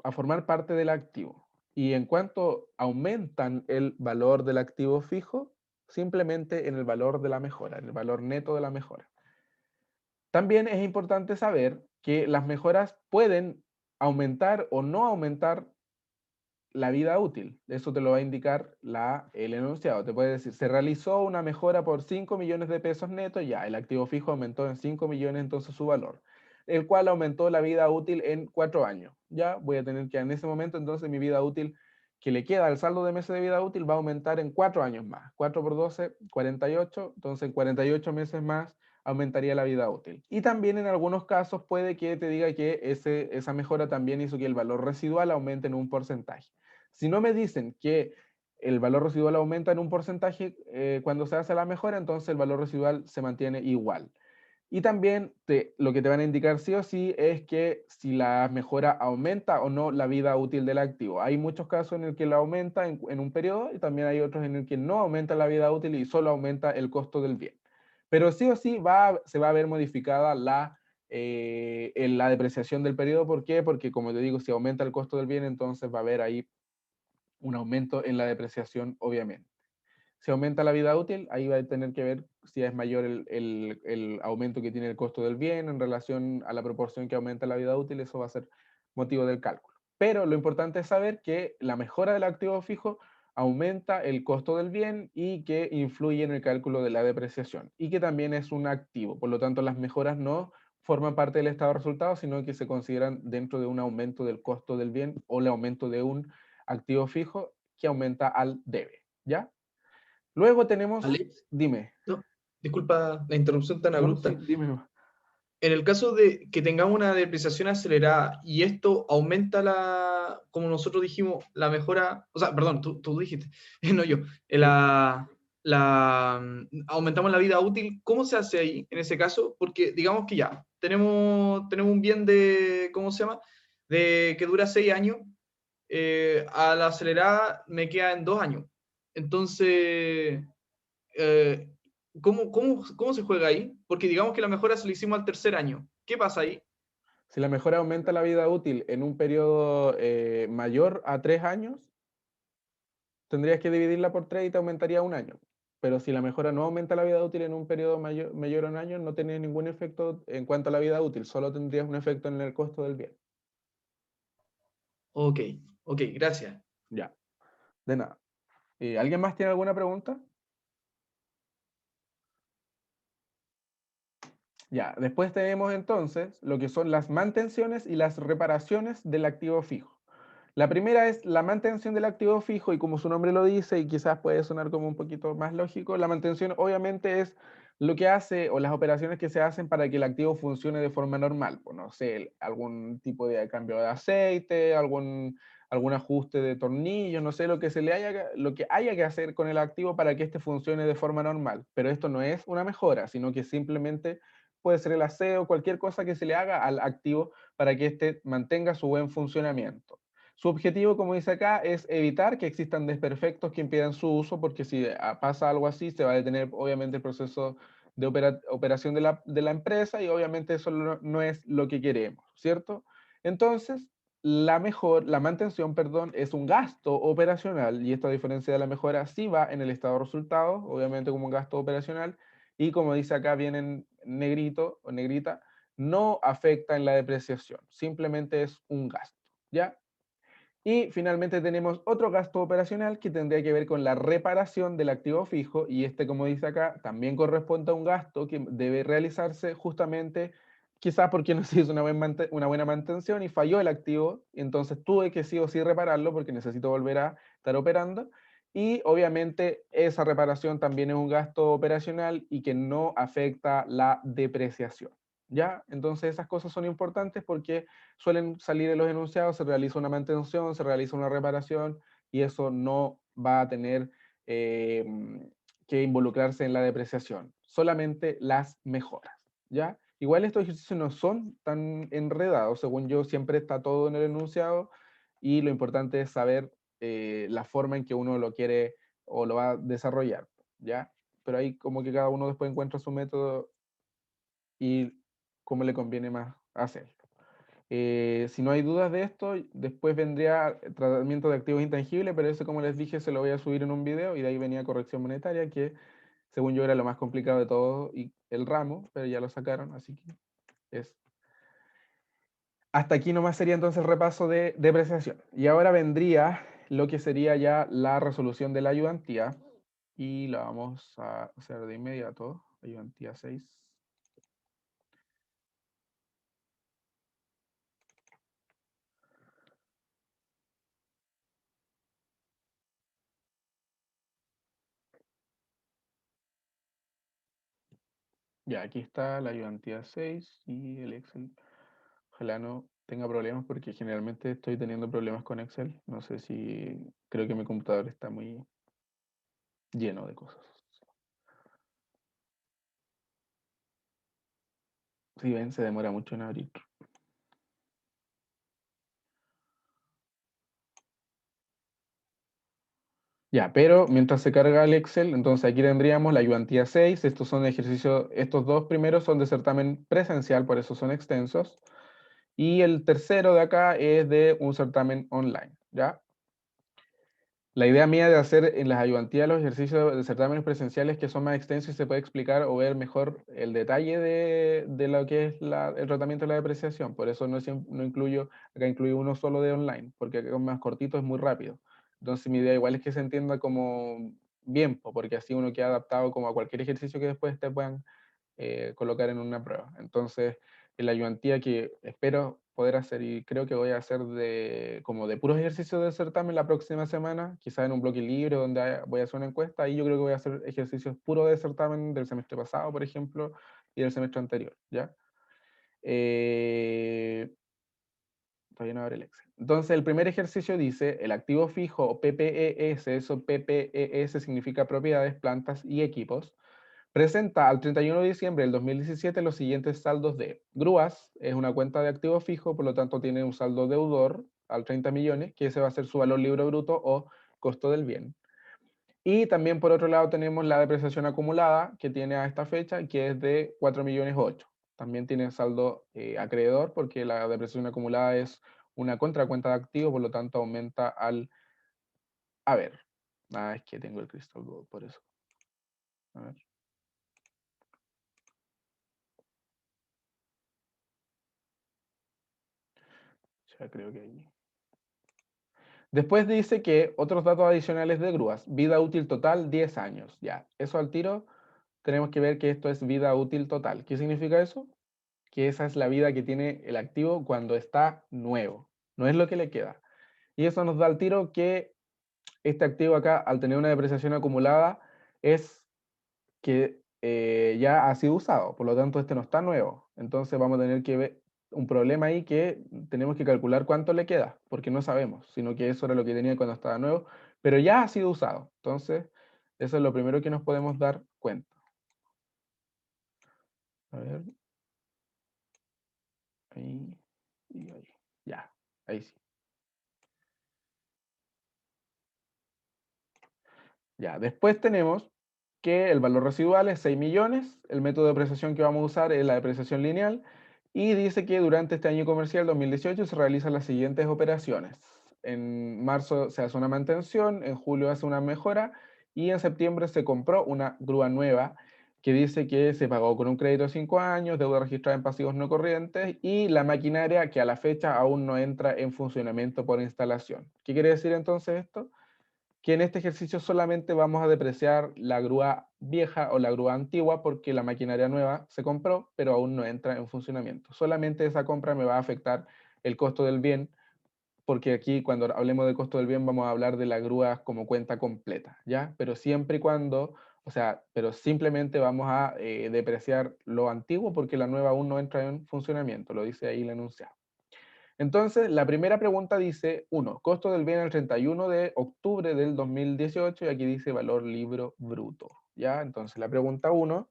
a formar parte del activo. Y en cuanto aumentan el valor del activo fijo, simplemente en el valor de la mejora, en el valor neto de la mejora. También es importante saber que las mejoras pueden aumentar o no aumentar la vida útil. Eso te lo va a indicar el enunciado. Te puede decir, se realizó una mejora por 5 millones de pesos netos, ya, el activo fijo aumentó en 5 millones entonces su valor, el cual aumentó la vida útil en 4 años. Ya voy a tener que en ese momento entonces mi vida útil que le queda al saldo de meses de vida útil va a aumentar en 4 años más. 4 por 12, 48, entonces en 48 meses más aumentaría la vida útil. Y también en algunos casos puede que te diga que esa mejora también hizo que el valor residual aumente en un porcentaje. Si no me dicen que el valor residual aumenta en un porcentaje cuando se hace la mejora, entonces el valor residual se mantiene igual. Y también lo que te van a indicar sí o sí es que si la mejora aumenta o no la vida útil del activo. Hay muchos casos en el que la aumenta en un periodo y también hay otros en el que no aumenta la vida útil y solo aumenta el costo del bien. Pero sí o sí se va a ver modificada la depreciación del periodo. ¿Por qué? Porque como te digo, si aumenta el costo del bien, entonces va a haber ahí un aumento en la depreciación, obviamente. Si aumenta la vida útil, ahí va a tener que ver si es mayor el aumento que tiene el costo del bien en relación a la proporción que aumenta la vida útil, eso va a ser motivo del cálculo. Pero lo importante es saber que la mejora del activo fijo aumenta el costo del bien y que influye en el cálculo de la depreciación y que también es un activo. Por lo tanto, las mejoras no forman parte del estado de resultados, sino que se consideran dentro de un aumento del costo del bien o el aumento de un activo fijo que aumenta al debe, ¿ya? Luego tenemos, Alex, dime. no, disculpa la interrupción tan No, sí, abrupta. dime nomás. En el caso de que tengamos una depreciación acelerada y esto aumenta la, como nosotros dijimos, la mejora, o sea, perdón, tú dijiste, no yo, Sí. aumentamos la vida útil, ¿cómo se hace ahí en ese caso? Porque digamos que ya, tenemos un bien de, ¿cómo se llama? De que dura 6 años, a la acelerada me queda en 2 años. Entonces, eh, ¿cómo se juega ahí? Porque digamos que la mejora se la hicimos al tercer año. ¿Qué pasa ahí? Si la mejora aumenta la vida útil en un periodo mayor a 3 años, tendrías que dividirla por 3 y te aumentaría un año. Pero si la mejora no aumenta la vida útil en un periodo mayor a un año, no tiene ningún efecto en cuanto a la vida útil, solo tendrías un efecto en el costo del bien. Ok, ok, gracias. Ya, de nada. ¿Alguien más tiene alguna pregunta? Ya, después tenemos entonces lo que son las mantenciones y las reparaciones del activo fijo. La primera es la mantención del activo fijo y como su nombre lo dice y quizás puede sonar como un poquito más lógico, la mantención obviamente es lo que hace o las operaciones que se hacen para que el activo funcione de forma normal. Pues no sé, algún tipo de cambio de aceite, algún ajuste de tornillo, no sé, lo que haya que hacer con el activo para que éste funcione de forma normal. Pero esto no es una mejora, sino que simplemente puede ser el aseo, cualquier cosa que se le haga al activo para que éste mantenga su buen funcionamiento. Su objetivo, como dice acá, es evitar que existan desperfectos que impidan su uso, porque si pasa algo así, se va a detener obviamente el proceso de operación de la empresa y obviamente eso no es lo que queremos, ¿cierto? Entonces, la mantención, perdón, es un gasto operacional y esto a diferencia de la mejora sí va en el estado de resultados, obviamente como un gasto operacional y como dice acá bien en negrito o negrita, no afecta en la depreciación, simplemente es un gasto, ¿ya? Y finalmente tenemos otro gasto operacional que tendría que ver con la reparación del activo fijo y este, como dice acá, también corresponde a un gasto que debe realizarse justamente quizás porque no se hizo una buena mantención y falló el activo, y entonces tuve que sí o sí repararlo porque necesito volver a estar operando y obviamente esa reparación también es un gasto operacional y que no afecta la depreciación. ¿Ya? Entonces esas cosas son importantes porque suelen salir en los enunciados, se realiza una mantención, se realiza una reparación y eso no va a tener eh, que involucrarse en la depreciación, solamente las mejoras, ¿ya? Igual estos ejercicios no son tan enredados, según yo siempre está todo en el enunciado y lo importante es saber la forma en que uno lo quiere o lo va a desarrollar, ¿ya? Pero ahí como que cada uno después encuentra su método y cómo le conviene más hacerlo. Si no hay dudas de esto, después vendría el tratamiento de activos intangibles, pero eso como les dije se lo voy a subir en un video y de ahí venía corrección monetaria, que según yo era lo más complicado de todo y el ramo, pero ya lo sacaron, así que es... Hasta aquí nomás sería entonces el repaso de depreciación. Y ahora vendría lo que sería ya la resolución de la ayudantía y la vamos a hacer de inmediato, ayudantía 6. Ya, aquí está la ayudantía 6 y el Excel. Ojalá no tenga problemas porque generalmente estoy teniendo problemas con Excel. No sé si creo que mi computador está muy lleno de cosas. Si ven, se demora mucho en abrir. Ya, pero mientras se carga el Excel, entonces aquí tendríamos la ayudantía 6. Estos son ejercicios, estos dos primeros son de certamen presencial, por eso son extensos. Y el tercero de acá es de un certamen online, ¿ya? La idea mía de hacer en las ayudantías los ejercicios de certámenes presenciales que son más extensos y se puede explicar o ver mejor el detalle de lo que es el tratamiento de la depreciación. Por eso no incluyo, acá incluyo uno solo de online, porque acá es más cortito, es muy rápido. Entonces mi idea igual es que se entienda como bien, porque así uno queda adaptado como a cualquier ejercicio que después te puedan colocar en una prueba. Entonces, en la ayudantía que espero poder hacer, y creo que voy a hacer como de puros ejercicios de certamen la próxima semana, quizás en un bloque libre donde voy a hacer una encuesta, y yo creo que voy a hacer ejercicios puros de certamen del semestre pasado, por ejemplo, y del semestre anterior, ¿ya? Todavía no abre el Excel. Entonces, el primer ejercicio dice, el activo fijo o PPES, eso PPES significa propiedades, plantas y equipos, presenta al 31 de diciembre del 2017 los siguientes saldos de grúas, es una cuenta de activo fijo, por lo tanto tiene un saldo deudor al 30 millones, que ese va a ser su valor libro bruto o costo del bien. Y también por otro lado tenemos la depreciación acumulada que tiene a esta fecha, que es de 4 millones 8. También tiene saldo acreedor porque la depreciación acumulada es una contracuenta de activos, por lo tanto aumenta al... A ver, es que tengo el Crystal Ball, por eso. A ver. Ya creo que ahí. Después dice que otros datos adicionales de grúas, vida útil total 10 años. Ya, eso al tiro tenemos que ver que esto es vida útil total. ¿Qué significa eso? Que esa es la vida que tiene el activo cuando está nuevo, no es lo que le queda. Y eso nos da al tiro que este activo acá, al tener una depreciación acumulada, es que ya ha sido usado, por lo tanto este no está nuevo. Entonces vamos a tener que ver un problema ahí que tenemos que calcular cuánto le queda, porque no sabemos, sino que eso era lo que tenía cuando estaba nuevo, pero ya ha sido usado. Entonces, eso es lo primero que nos podemos dar cuenta. A ver. Ahí y ahí. Ya, ahí sí. Ya, después tenemos que el valor residual es 6 millones, el método de depreciación que vamos a usar es la depreciación lineal, y dice que durante este año comercial 2018 se realizan las siguientes operaciones. En marzo se hace una mantención, en julio hace una mejora, y en septiembre se compró una grúa nueva que dice que se pagó con un crédito de 5 años, deuda registrada en pasivos no corrientes, y la maquinaria que a la fecha aún no entra en funcionamiento por instalación. ¿Qué quiere decir entonces esto? Que en este ejercicio solamente vamos a depreciar la grúa vieja o la grúa antigua porque la maquinaria nueva se compró, pero aún no entra en funcionamiento. Solamente esa compra me va a afectar el costo del bien, porque aquí cuando hablemos del costo del bien vamos a hablar de la grúa como cuenta completa, ¿ya? Pero siempre y cuando, o sea, pero simplemente vamos a depreciar lo antiguo porque la nueva aún no entra en funcionamiento, lo dice ahí el enunciado. Entonces, la primera pregunta dice, 1, costo del bien al 31 de octubre del 2018, y aquí dice valor libro bruto, ¿ya? Entonces, la pregunta 1,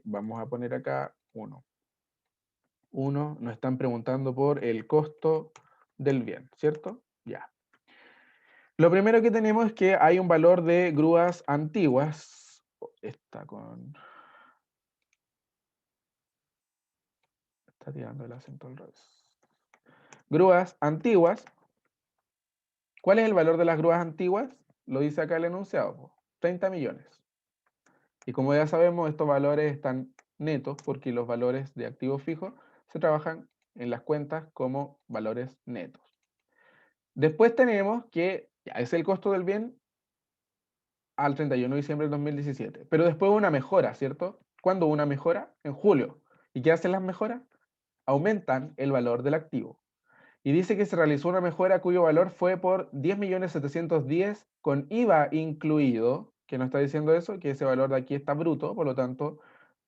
vamos a poner acá 1. 1, nos están preguntando por el costo del bien, ¿cierto? Ya. Lo primero que tenemos es que hay un valor de grúas antiguas. Está tirando el acento al revés. Grúas antiguas. ¿Cuál es el valor de las grúas antiguas? Lo dice acá el enunciado, 30 millones. Y como ya sabemos, estos valores están netos porque los valores de activos fijos se trabajan en las cuentas como valores netos. Después tenemos que ya es el costo del bien al 31 de diciembre del 2017. Pero después una mejora, ¿cierto? ¿Cuándo una mejora? En julio. ¿Y qué hacen las mejoras? Aumentan el valor del activo. Y dice que se realizó una mejora cuyo valor fue por 10.710.000 con IVA incluido, que no está diciendo eso, que ese valor de aquí está bruto, por lo tanto,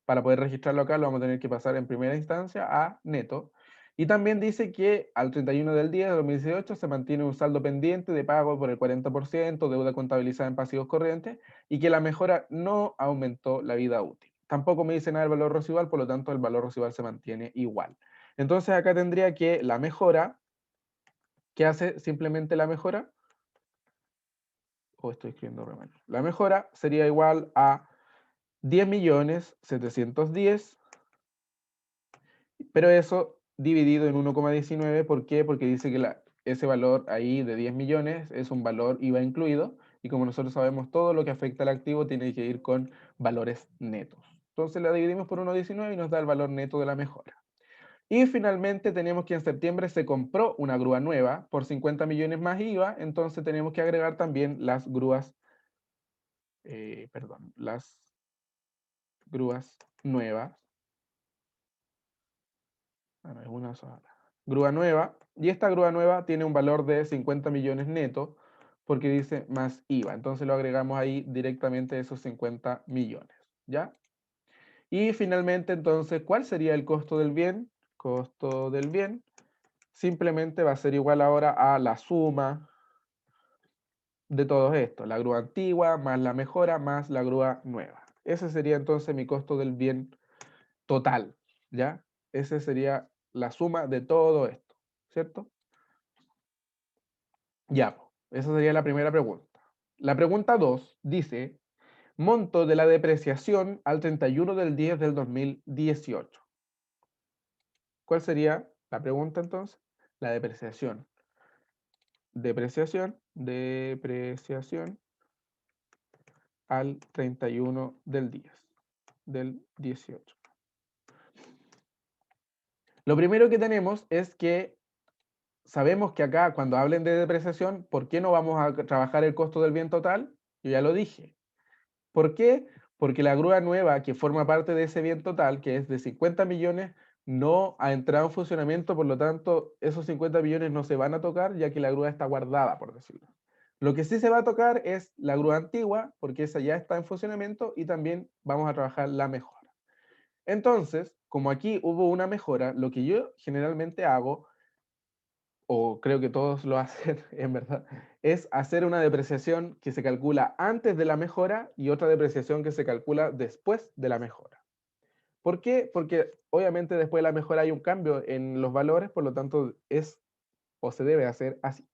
para poder registrarlo acá lo vamos a tener que pasar en primera instancia a neto. Y también dice que al 31 del 10 de 2018 se mantiene un saldo pendiente de pago por el 40%, deuda contabilizada en pasivos corrientes, y que la mejora no aumentó la vida útil. Tampoco me dice nada del valor residual, por lo tanto el valor residual se mantiene igual. Entonces acá tendría que la mejora, ¿qué hace simplemente la mejora? O estoy escribiendo re mal. La mejora sería igual a 10.710.000, pero eso dividido en 1,19. ¿Por qué? Porque dice que ese valor ahí de 10 millones es un valor IVA incluido, y como nosotros sabemos, todo lo que afecta al activo tiene que ir con valores netos. Entonces la dividimos por 1,19 y nos da el valor neto de la mejora. Y finalmente tenemos que en septiembre se compró una grúa nueva por 50 millones más IVA, entonces tenemos que agregar también las grúas, las grúas nuevas. Bueno, es una sola. Grúa nueva, y esta grúa nueva tiene un valor de 50 millones neto, porque dice más IVA, entonces lo agregamos ahí directamente esos 50 millones, ¿ya? Y finalmente, entonces, ¿cuál sería el costo del bien? Costo del bien simplemente va a ser igual ahora a la suma de todos estos, la grúa antigua más la mejora más la grúa nueva. Ese sería entonces mi costo del bien total, ¿ya? Ese sería la suma de todo esto, ¿cierto? Ya, esa sería la primera pregunta. La pregunta 2 dice, monto de la depreciación al 31 del 10 del 2018. ¿Cuál sería la pregunta entonces? La depreciación. Depreciación al 31 del 10 del 18. Lo primero que tenemos es que sabemos que acá cuando hablen de depreciación, ¿por qué no vamos a trabajar el costo del bien total? Yo ya lo dije. ¿Por qué? Porque la grúa nueva que forma parte de ese bien total, que es de 50 millones, no ha entrado en funcionamiento, por lo tanto, esos 50 millones no se van a tocar, ya que la grúa está guardada, por decirlo. Lo que sí se va a tocar es la grúa antigua, porque esa ya está en funcionamiento, y también vamos a trabajar la mejora. Entonces, como aquí hubo una mejora, lo que yo generalmente hago, o creo que todos lo hacen en verdad, es hacer una depreciación que se calcula antes de la mejora y otra depreciación que se calcula después de la mejora. ¿Por qué? Porque obviamente después de la mejora hay un cambio en los valores, por lo tanto es o se debe hacer así.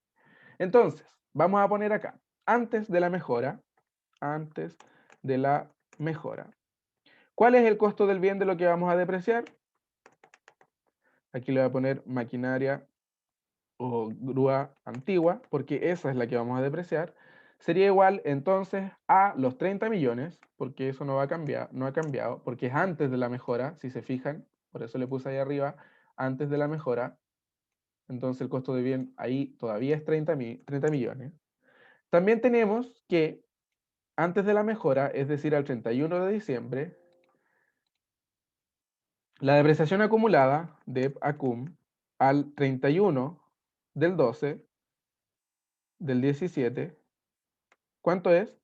Entonces, vamos a poner acá, antes de la mejora, antes de la mejora. ¿Cuál es el costo del bien de lo que vamos a depreciar? Aquí le voy a poner maquinaria o grúa antigua, porque esa es la que vamos a depreciar, sería igual entonces a los 30 millones, porque eso no va a cambiar, no ha cambiado, porque es antes de la mejora, si se fijan, por eso le puse ahí arriba, antes de la mejora, entonces el costo de bien ahí todavía es 30 millones. También tenemos que antes de la mejora, es decir, al 31 de diciembre, la depreciación acumulada de ACUM al 31 del 12 del 17, ¿cuánto es?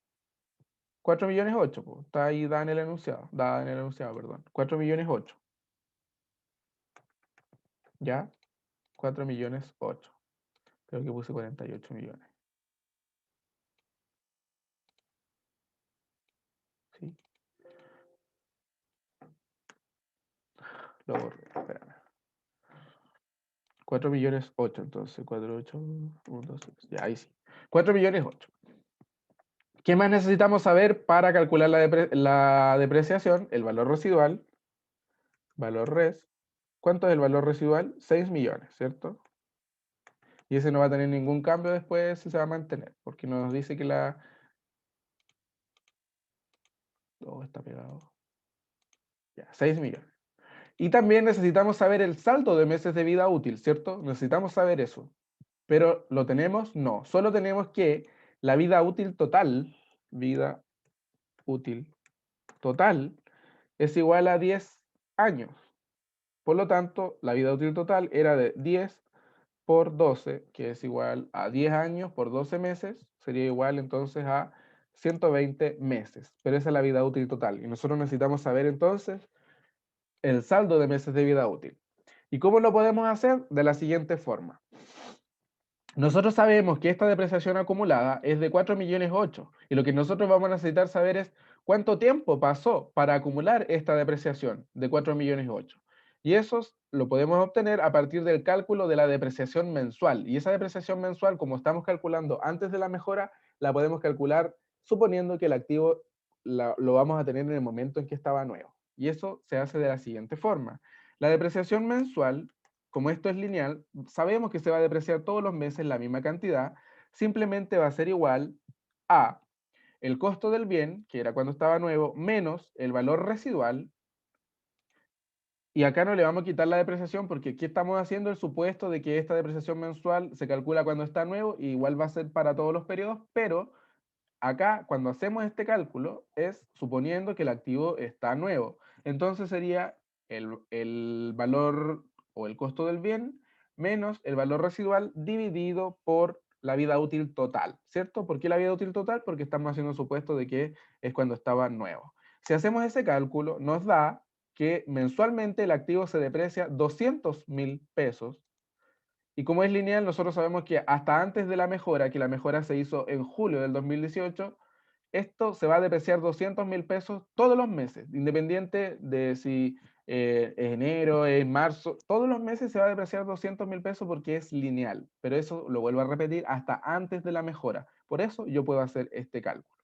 4 millones 8, pues. Está ahí dada en el enunciado, perdón. 4 millones 8. ¿Ya? 4 millones 8. Creo que puse 48 millones. ¿Sí? Lo borré, espérame. 4 millones 8, entonces 4, 8, 1, 2, 3. Ya, ahí sí. 4 millones 8. ¿Qué más necesitamos saber para calcular la depreciación? El valor residual. Valor res. ¿Cuánto es el valor residual? 6 millones, ¿cierto? Y ese no va a tener ningún cambio después, se va a mantener, porque nos dice que la... Oh, está pegado. Ya, 6 millones. Y también necesitamos saber el saldo de meses de vida útil, ¿cierto? Necesitamos saber eso. Pero ¿lo tenemos? No. Solo tenemos que la vida útil total, es igual a 10 años. Por lo tanto, la vida útil total era de 10 por 12, que es igual a 10 años por 12 meses, sería igual entonces a 120 meses. Pero esa es la vida útil total. Y nosotros necesitamos saber entonces el saldo de meses de vida útil. ¿Y cómo lo podemos hacer? De la siguiente forma. Nosotros sabemos que esta depreciación acumulada es de 4 millones 8 y lo que nosotros vamos a necesitar saber es cuánto tiempo pasó para acumular esta depreciación de 4 millones 8. Y eso lo podemos obtener a partir del cálculo de la depreciación mensual. Y esa depreciación mensual, como estamos calculando antes de la mejora, la podemos calcular suponiendo que el activo lo vamos a tener en el momento en que estaba nuevo. Y eso se hace de la siguiente forma. La depreciación mensual, como esto es lineal, sabemos que se va a depreciar todos los meses la misma cantidad, simplemente va a ser igual a el costo del bien, que era cuando estaba nuevo, menos el valor residual, Y acá no le vamos a quitar la depreciación porque aquí estamos haciendo el supuesto de que esta depreciación mensual se calcula cuando está nuevo y igual va a ser para todos los periodos, pero acá cuando hacemos este cálculo es suponiendo que el activo está nuevo. Entonces sería el valor o el costo del bien menos el valor residual dividido por la vida útil total, ¿cierto? ¿Por qué la vida útil total? Porque estamos haciendo el supuesto de que es cuando estaba nuevo. Si hacemos ese cálculo, nos da que mensualmente el activo se deprecia 200.000 pesos. Y como es lineal, nosotros sabemos que hasta antes de la mejora, que la mejora se hizo en julio del 2018, esto se va a depreciar 200.000 pesos todos los meses, independiente de si es enero, es marzo, todos los meses se va a depreciar 200.000 pesos porque es lineal, pero eso lo vuelvo a repetir hasta antes de la mejora. Por eso yo puedo hacer este cálculo.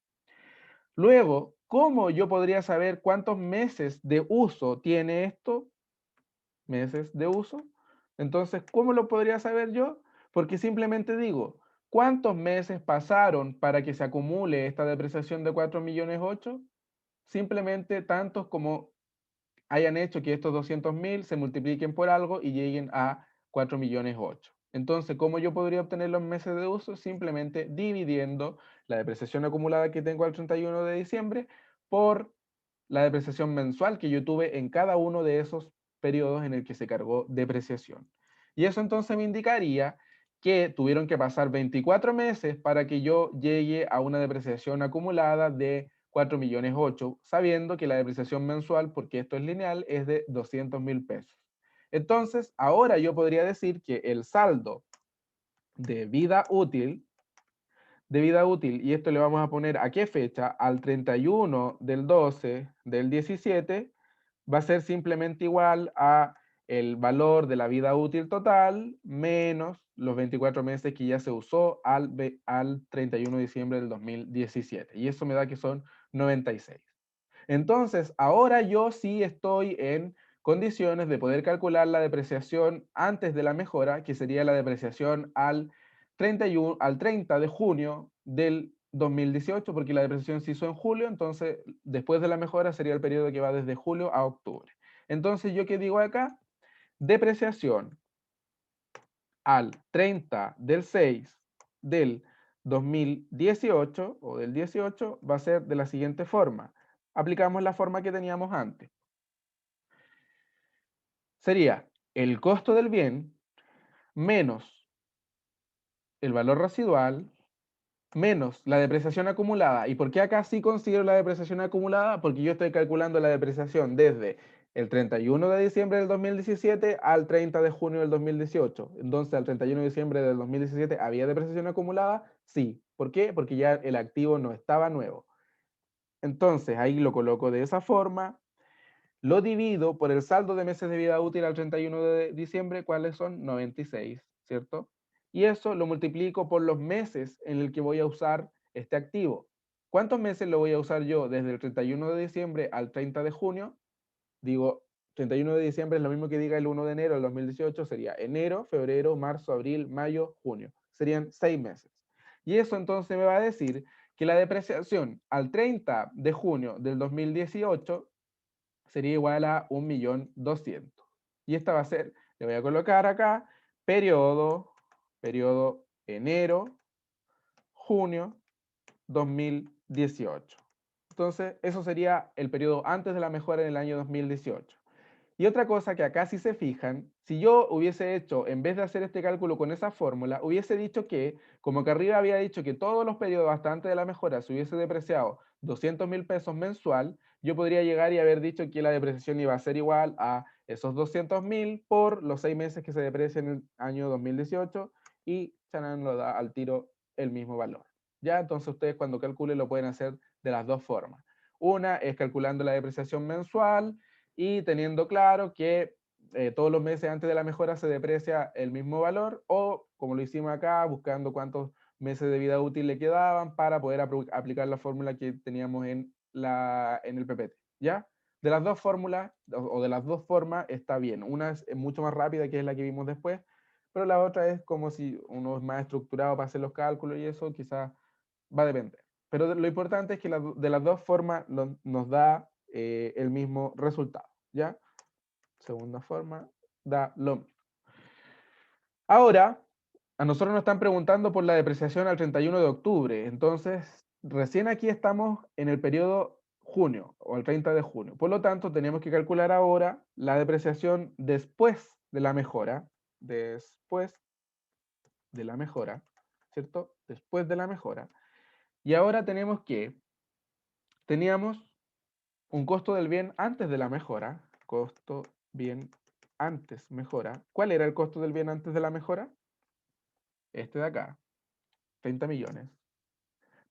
Luego, ¿cómo yo podría saber cuántos meses de uso tiene esto? Meses de uso. Entonces, ¿cómo lo podría saber yo? Porque simplemente digo, ¿cuántos meses pasaron para que se acumule esta depreciación de 4.800.000? Simplemente tantos como hayan hecho que estos 200.000 se multipliquen por algo y lleguen a 4.800.000. Entonces, ¿cómo yo podría obtener los meses de uso? Simplemente dividiendo la depreciación acumulada que tengo al 31 de diciembre por la depreciación mensual que yo tuve en cada uno de esos periodos en el que se cargó depreciación. Y eso entonces me indicaría que tuvieron que pasar 24 meses para que yo llegue a una depreciación acumulada de 4.800.000, sabiendo que la depreciación mensual, porque esto es lineal, es de 200.000 pesos. Entonces, ahora yo podría decir que el saldo de vida útil, y esto le vamos a poner a qué fecha, al 31 del 12 del 17, va a ser simplemente igual a el valor de la vida útil total menos los 24 meses que ya se usó al 31 de diciembre del 2017. Y eso me da que son 96. Entonces, ahora yo sí estoy en condiciones de poder calcular la depreciación antes de la mejora, que sería la depreciación al 30 de junio del 2018, porque la depreciación se hizo en julio, entonces después de la mejora sería el periodo que va desde julio a octubre. Entonces, ¿yo qué digo acá? Depreciación al 30 del 6 del 2018 o del 18 va a ser de la siguiente forma. Aplicamos la forma que teníamos antes. Sería el costo del bien menos el valor residual menos la depreciación acumulada. ¿Y por qué acá sí considero la depreciación acumulada? Porque yo estoy calculando la depreciación desde el 31 de diciembre del 2017 al 30 de junio del 2018. Entonces, al 31 de diciembre del 2017, ¿había depreciación acumulada? Sí. ¿Por qué? Porque ya el activo no estaba nuevo. Entonces, ahí lo coloco de esa forma. Lo divido por el saldo de meses de vida útil al 31 de diciembre, ¿cuáles son? 96, ¿cierto? Y eso lo multiplico por los meses en el que voy a usar este activo. ¿Cuántos meses lo voy a usar yo desde el 31 de diciembre al 30 de junio? Digo, 31 de diciembre es lo mismo que diga el 1 de enero del 2018, sería enero, febrero, marzo, abril, mayo, junio. Serían 6 meses. Y eso entonces me va a decir que la depreciación al 30 de junio del 2018 sería igual a 1.200.000. Y esta va a ser, le voy a colocar acá, periodo enero, junio 2018. Entonces, eso sería el periodo antes de la mejora en el año 2018. Y otra cosa que acá si se fijan, si yo hubiese hecho, en vez de hacer este cálculo con esa fórmula, hubiese dicho que, como que arriba había dicho que todos los periodos hasta antes de la mejora se hubiese depreciado 200.000 pesos mensual, yo podría llegar y haber dicho que la depreciación iba a ser igual a esos 200.000 por los 6 meses que se deprecian en el año 2018 y Chanan lo da al tiro el mismo valor. Ya, entonces ustedes cuando calculen lo pueden hacer de las dos formas. Una es calculando la depreciación mensual y teniendo claro que todos los meses antes de la mejora se deprecia el mismo valor, o como lo hicimos acá, buscando cuántos meses de vida útil le quedaban para poder aplicar la fórmula que teníamos en el PPT, ¿ya? De las dos fórmulas, o de las dos formas, está bien. Una es mucho más rápida, que es la que vimos después, pero la otra es como si uno es más estructurado para hacer los cálculos y eso quizás va a depender. Pero lo importante es que de las dos formas nos da el mismo resultado, ¿ya? segunda forma, da lo mismo. Ahora, a nosotros nos están preguntando por la depreciación al 31 de octubre. Entonces, recién aquí estamos en el periodo junio o el 30 de junio. Por lo tanto, tenemos que calcular ahora la depreciación después de la mejora. Después de la mejora, ¿cierto? Después de la mejora. Y ahora teníamos un costo del bien antes de la mejora. Costo bien antes mejora. ¿Cuál era el costo del bien antes de la mejora? Este de acá, 30 millones.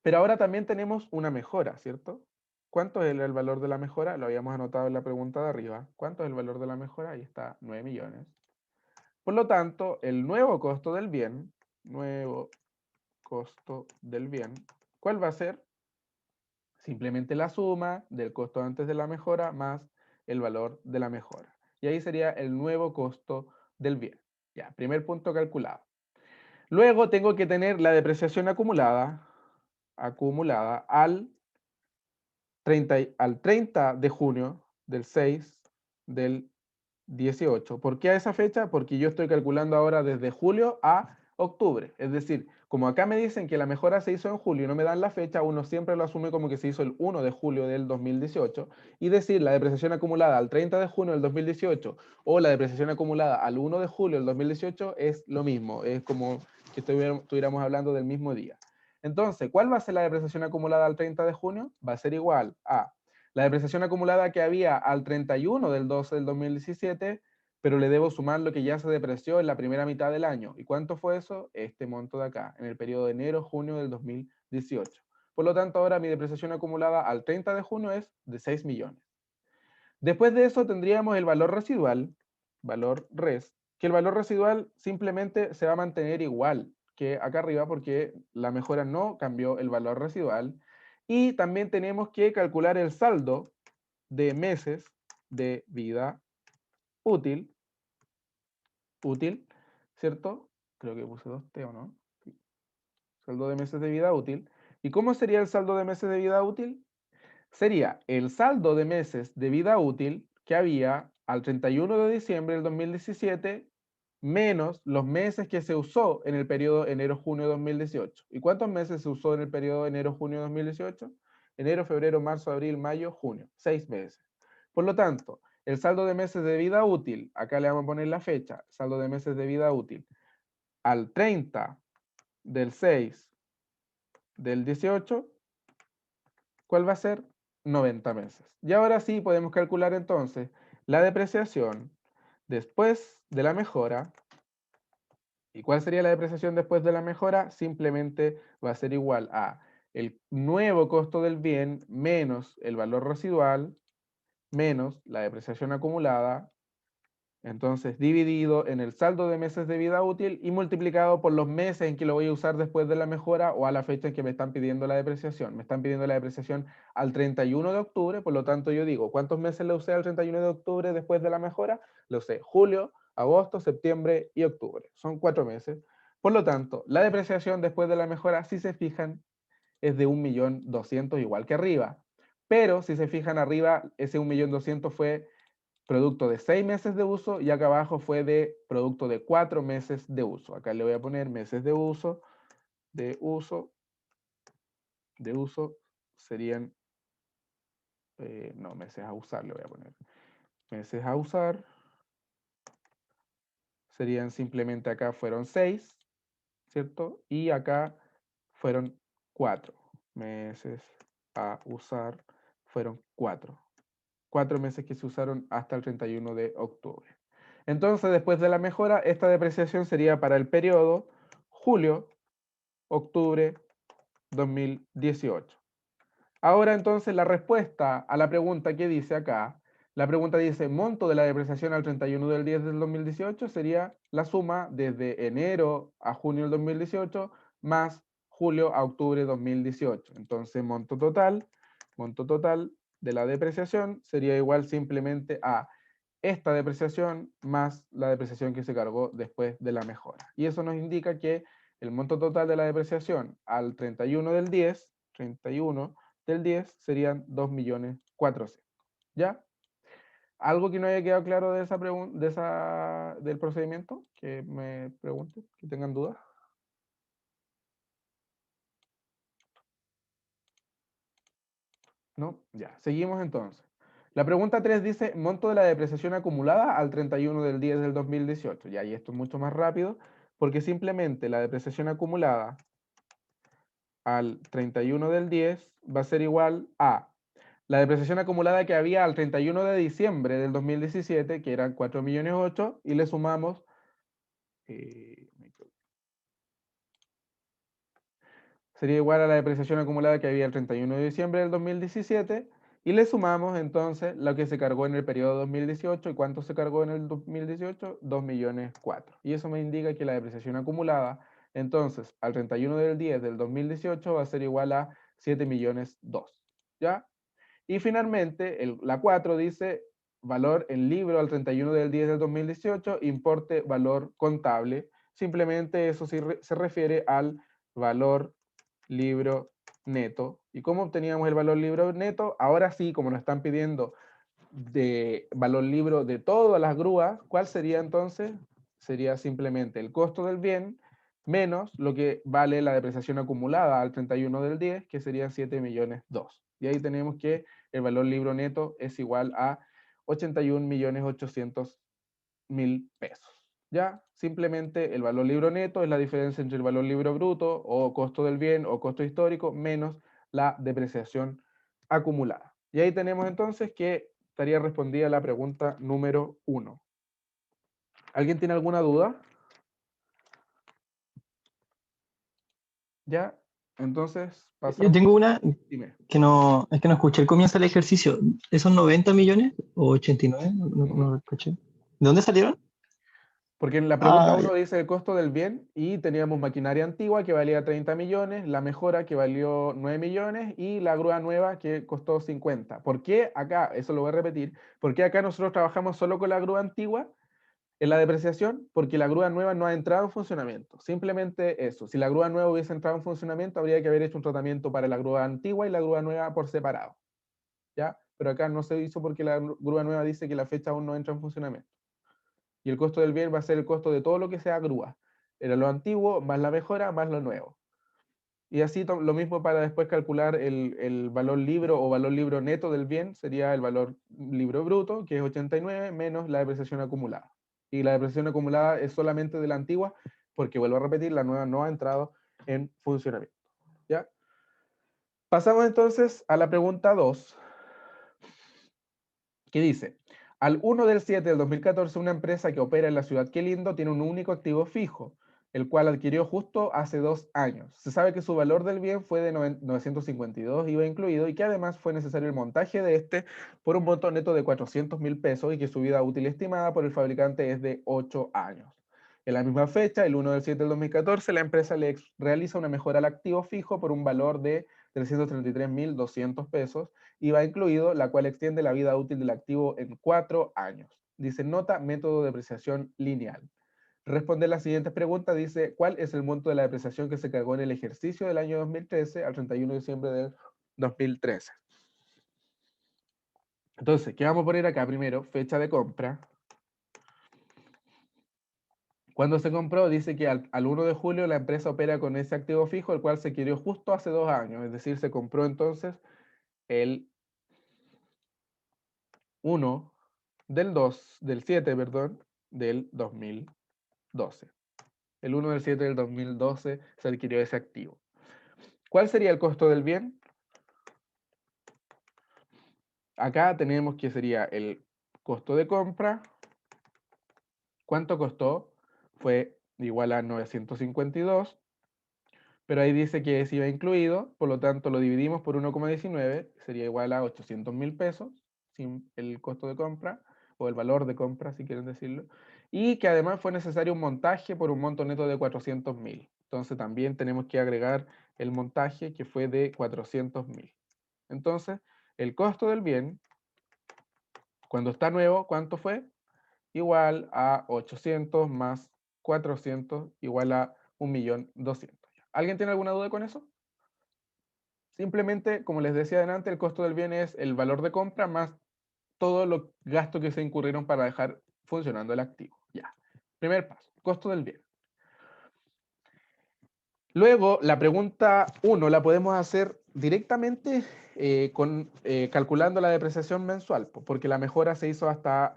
Pero ahora también tenemos una mejora, ¿cierto? ¿Cuánto es el valor de la mejora? Lo habíamos anotado en la pregunta de arriba. ¿Cuánto es el valor de la mejora? Ahí está, 9 millones. Por lo tanto, el nuevo costo del bien, nuevo costo del bien, ¿cuál va a ser? Simplemente la suma del costo antes de la mejora más el valor de la mejora. Y ahí sería el nuevo costo del bien. Ya, primer punto calculado. Luego tengo que tener la depreciación acumulada al 30 de junio del 6 del 18. ¿Por qué a esa fecha? Porque yo estoy calculando ahora desde julio a octubre. Es decir, como acá me dicen que la mejora se hizo en julio y no me dan la fecha, uno siempre lo asume como que se hizo el 1 de julio del 2018 y decir la depreciación acumulada al 30 de junio del 2018 o la depreciación acumulada al 1 de julio del 2018 es lo mismo. Es como que estuviéramos hablando del mismo día. Entonces, ¿cuál va a ser la depreciación acumulada al 30 de junio? Va a ser igual a la depreciación acumulada que había al 31 del 12 del 2017, pero le debo sumar lo que ya se depreció en la primera mitad del año. ¿Y cuánto fue eso? Este monto de acá, en el periodo de enero-junio del 2018. Por lo tanto, ahora mi depreciación acumulada al 30 de junio es de 6 millones. Después de eso tendríamos el valor residual, valor res, que el valor residual simplemente se va a mantener igual que acá arriba porque la mejora no cambió el valor residual. Y también tenemos que calcular el saldo de meses de vida útil, ¿cierto? Creo que puse 2T o no. Sí. Saldo de meses de vida útil. ¿Y cómo sería el saldo de meses de vida útil? Sería el saldo de meses de vida útil que había al 31 de diciembre del 2017 menos los meses que se usó en el periodo enero-junio de 2018. ¿Y cuántos meses se usó en el periodo enero-junio de 2018? Enero, febrero, marzo, abril, mayo, junio. 6 meses. Por lo tanto, el saldo de meses de vida útil, acá le vamos a poner la fecha, saldo de meses de vida útil, al 30 del 6 del 18, ¿cuál va a ser? 90 meses. Y ahora sí podemos calcular entonces la depreciación después de la mejora. ¿Y cuál sería la depreciación después de la mejora? Simplemente va a ser igual a el nuevo costo del bien menos el valor residual menos la depreciación acumulada, entonces dividido en el saldo de meses de vida útil y multiplicado por los meses en que lo voy a usar después de la mejora o a la fecha en que me están pidiendo la depreciación. Me están pidiendo la depreciación al 31 de octubre, por lo tanto yo digo, ¿cuántos meses le usé al 31 de octubre después de la mejora? Lo usé julio, agosto, septiembre y octubre. Son 4 meses. Por lo tanto, la depreciación después de la mejora, si se fijan, es de 1.200.000 igual que arriba. Pero si se fijan arriba, ese 1.200.000 fue producto de 6 meses de uso y acá abajo fue de producto de 4 meses de uso. Acá le voy a poner meses de uso, serían, no, meses a usar le voy a poner. Meses a usar serían simplemente acá fueron 6, ¿cierto? Y acá fueron 4. Meses a usar fueron 4. 4 meses que se usaron hasta el 31 de octubre. Entonces, después de la mejora, esta depreciación sería para el periodo julio-octubre 2018. Ahora entonces la respuesta a la pregunta que dice acá, la pregunta dice, monto de la depreciación al 31 del 10 del 2018 sería la suma desde enero a junio del 2018 más julio a octubre de 2018. Entonces monto total de la depreciación sería igual simplemente a esta depreciación más la depreciación que se cargó después de la mejora. Y eso nos indica que el monto total de la depreciación al 31 del 10, 31 del 10 serían 2.400.000. ¿Ya? ¿Algo que no haya quedado claro de esa del procedimiento? Que me pregunten, que tengan dudas. ¿No? Ya, seguimos entonces. La pregunta 3 dice, monto de la depreciación acumulada al 31 del 10 del 2018. Ya, y esto es mucho más rápido, porque simplemente la depreciación acumulada al 31 del 10 va a ser igual a la depreciación acumulada que había al 31 de diciembre del 2017, que eran 4.000.008, y le sumamos, eh, sería igual a la depreciación acumulada que había el 31 de diciembre del 2017, y le sumamos entonces lo que se cargó en el periodo 2018, ¿y cuánto se cargó en el 2018? 2.000.004. Y eso me indica que la depreciación acumulada, entonces, al 31 del 10 del 2018 va a ser igual a 7.000.002, ¿ya? Y finalmente, la 4 dice, valor en libro al 31 del 10 del 2018, importe valor contable. Simplemente eso se refiere al valor libro neto. ¿Y cómo obteníamos el valor libro neto? Ahora sí, como nos están pidiendo de valor libro de todas las grúas, ¿cuál sería entonces? Sería simplemente el costo del bien menos lo que vale la depreciación acumulada al 31 del 10, que serían 7.000.002. Y ahí tenemos que el valor libro neto es igual a 81.800.000 pesos. ¿Ya? Simplemente el valor libro neto es la diferencia entre el valor libro bruto o costo del bien o costo histórico menos la depreciación acumulada. Y ahí tenemos entonces que estaría respondida la pregunta número 1. ¿Alguien tiene alguna duda? ¿Ya? Entonces, Yo pasamos. tengo una Dime. es que no escuché el comienzo del ejercicio. ¿Esos 90 millones o 89? No lo escuché. ¿De dónde salieron? Porque en la pregunta Ah, ya. 1 dice el costo del bien y teníamos maquinaria antigua que valía 30 millones, la mejora que valió 9 millones y la grúa nueva que costó 50. ¿Por qué acá? Eso lo voy a repetir. ¿Por qué acá nosotros trabajamos solo con la grúa antigua en la depreciación? Porque la grúa nueva no ha entrado en funcionamiento. Simplemente eso. Si la grúa nueva hubiese entrado en funcionamiento, habría que haber hecho un tratamiento para la grúa antigua y la grúa nueva por separado. ¿Ya? Pero acá no se hizo porque la grúa nueva dice que la fecha aún no entra en funcionamiento. Y el costo del bien va a ser el costo de todo lo que sea grúa. Era lo antiguo, más la mejora, más lo nuevo. Y así lo mismo para después calcular el valor libro o valor libro neto del bien, sería el valor libro bruto, que es 89, menos la depreciación acumulada. Y la depreciación acumulada es solamente de la antigua, porque vuelvo a repetir, la nueva no ha entrado en funcionamiento. ¿Ya? Pasamos entonces a la pregunta 2, que dice, al 1 del 7 del 2014, una empresa que opera en la ciudad Qué Lindo tiene un único activo fijo, el cual adquirió justo hace 2 años. Se sabe que su valor del bien fue de 952 IVA incluido, y que además fue necesario el montaje de este por un monto neto de 400.000 pesos, y que su vida útil estimada por el fabricante es de 8 años. En la misma fecha, el 1 del 7 del 2014, la empresa le realiza una mejora al activo fijo por un valor de 333.200 pesos, IVA incluido, la cual extiende la vida útil del activo en 4 años. Dice, nota método de depreciación lineal. Responde las siguientes preguntas. Dice, ¿cuál es el monto de la depreciación que se cargó en el ejercicio del año 2013 al 31 de diciembre del 2013? Entonces, ¿qué vamos a poner acá? Primero, fecha de compra. Cuando se compró, dice que al 1 de julio la empresa opera con ese activo fijo, el cual se adquirió justo hace 2 años. Es decir, se compró entonces el 1 del 7, perdón, del 2012. El 1 del 7 del 2012 se adquirió ese activo. ¿Cuál sería el costo del bien? Acá tenemos que sería el costo de compra. ¿Cuánto costó? Fue igual a 952, pero ahí dice que es IVA incluido, por lo tanto lo dividimos por 1,19, sería igual a 800.000 pesos, sin el costo de compra, o el valor de compra, si quieren decirlo, y que además fue necesario un montaje por un monto neto de 400.000. Entonces también tenemos que agregar el montaje que fue de 400.000. Entonces, el costo del bien, cuando está nuevo, ¿cuánto fue? Igual a 800 más 400 igual a 1.200.000. ¿Alguien tiene alguna duda con eso? Simplemente, como les decía adelante, el costo del bien es el valor de compra más todos los gastos que se incurrieron para dejar funcionando el activo. Ya. Primer paso, costo del bien. Luego, la pregunta 1 la podemos hacer directamente calculando la depreciación mensual, porque la mejora se hizo hasta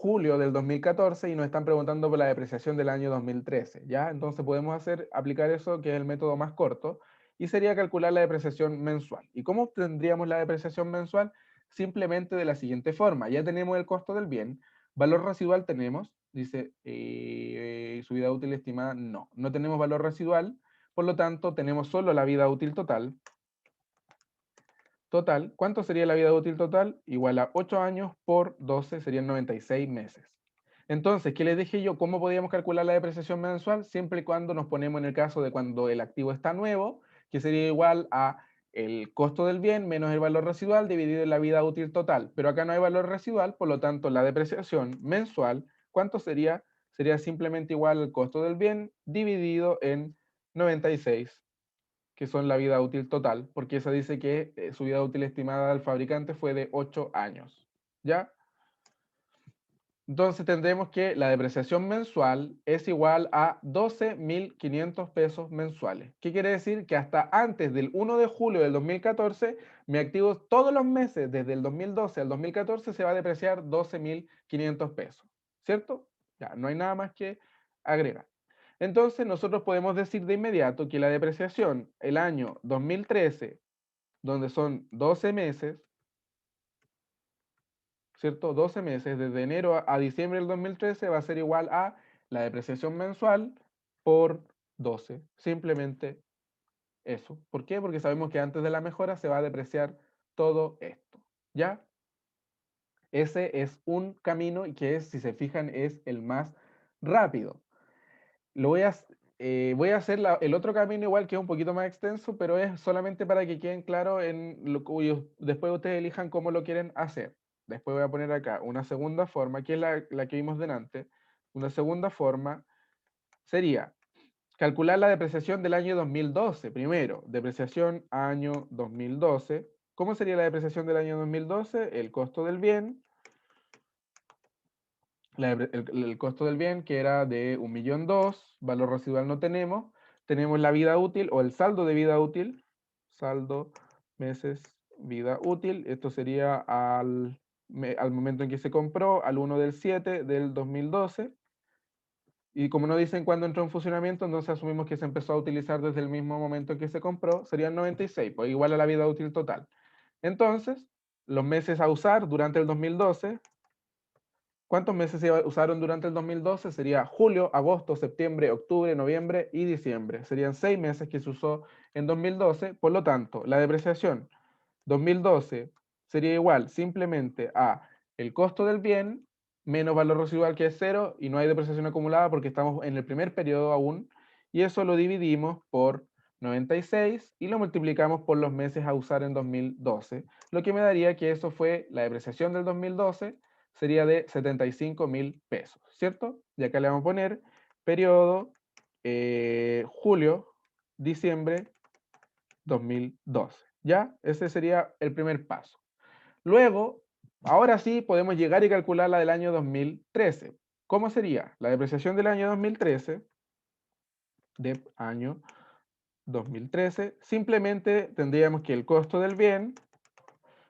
julio del 2014 y nos están preguntando por la depreciación del año 2013, ¿ya? Entonces podemos aplicar eso, que es el método más corto, y sería calcular la depreciación mensual. ¿Y cómo obtendríamos la depreciación mensual? Simplemente de la siguiente forma. Ya tenemos el costo del bien, valor residual tenemos, dice su vida útil estimada, no tenemos valor residual. Por lo tanto, tenemos solo la vida útil total. Total, ¿cuánto sería la vida útil total? Igual a 8 años por 12 serían 96 meses. Entonces, ¿qué les dije yo? ¿Cómo podíamos calcular la depreciación mensual? Siempre y cuando nos ponemos en el caso de cuando el activo está nuevo, que sería igual a el costo del bien menos el valor residual dividido en la vida útil total. Pero acá no hay valor residual, por lo tanto, la depreciación mensual, ¿cuánto sería? Sería simplemente igual al costo del bien dividido en 96, que son la vida útil total, porque esa dice que su vida útil estimada del fabricante fue de 8 años. ¿Ya? Entonces tendremos que la depreciación mensual es igual a 12.500 pesos mensuales. ¿Qué quiere decir? Que hasta antes del 1 de julio del 2014, mi activo todos los meses, desde el 2012 al 2014, se va a depreciar 12.500 pesos. ¿Cierto? Ya, no hay nada más que agregar. Entonces nosotros podemos decir de inmediato que la depreciación el año 2013, donde son 12 meses, ¿cierto? 12 meses, desde enero a diciembre del 2013, va a ser igual a la depreciación mensual por 12. Simplemente eso. ¿Por qué? Porque sabemos que antes de la mejora se va a depreciar todo esto. ¿Ya? Ese es un camino y que es, si se fijan, es el más rápido. Voy a hacer el otro camino igual, que es un poquito más extenso, pero es solamente para que queden claros en lo que después ustedes elijan cómo lo quieren hacer. Después voy a poner acá una segunda forma, que es la que vimos delante. Una segunda forma sería calcular la depreciación del año 2012. Primero, depreciación año 2012. ¿Cómo sería la depreciación del año 2012? El costo del bien. El costo del bien, que era de 1.200.000, valor residual no tenemos. Tenemos la vida útil o el saldo de vida útil. Saldo meses vida útil. Esto sería al momento en que se compró, al 1 del 7 del 2012. Y como no dicen cuándo entró en funcionamiento, entonces asumimos que se empezó a utilizar desde el mismo momento en que se compró. Serían 96, pues igual a la vida útil total. Entonces, los meses a usar durante el 2012. ¿Cuántos meses se usaron durante el 2012? Sería julio, agosto, septiembre, octubre, noviembre y diciembre. Serían 6 meses que se usó en 2012. Por lo tanto, la depreciación 2012 sería igual simplemente a el costo del bien menos valor residual, que es 0, y no hay depreciación acumulada porque estamos en el primer periodo aún. Y eso lo dividimos por 96 y lo multiplicamos por los meses a usar en 2012. Lo que me daría que eso fue la depreciación del 2012, sería de 75.000 pesos, ¿cierto? Y acá le vamos a poner periodo julio, diciembre 2012, ¿ya? Ese sería el primer paso. Luego, ahora sí, podemos llegar y calcular la del año 2013. ¿Cómo sería? La depreciación del año 2013, de año 2013, simplemente tendríamos que el costo del bien.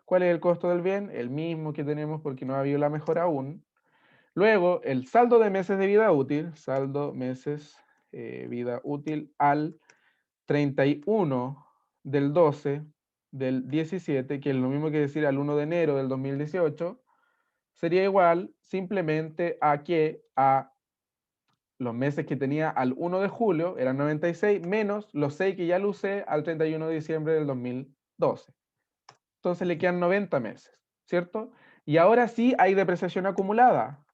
¿Cuál es el costo del bien? El mismo que tenemos porque no ha habido la mejora aún. Luego, el saldo de meses de vida útil, saldo meses vida útil al 31 del 12 del 17, que es lo mismo que decir al 1 de enero del 2018, sería igual simplemente a los meses que tenía al 1 de julio, eran 96, menos los 6 que ya lo usé al 31 de diciembre del 2012. Entonces le quedan 90 meses, ¿cierto? Y ahora sí hay depreciación acumulada,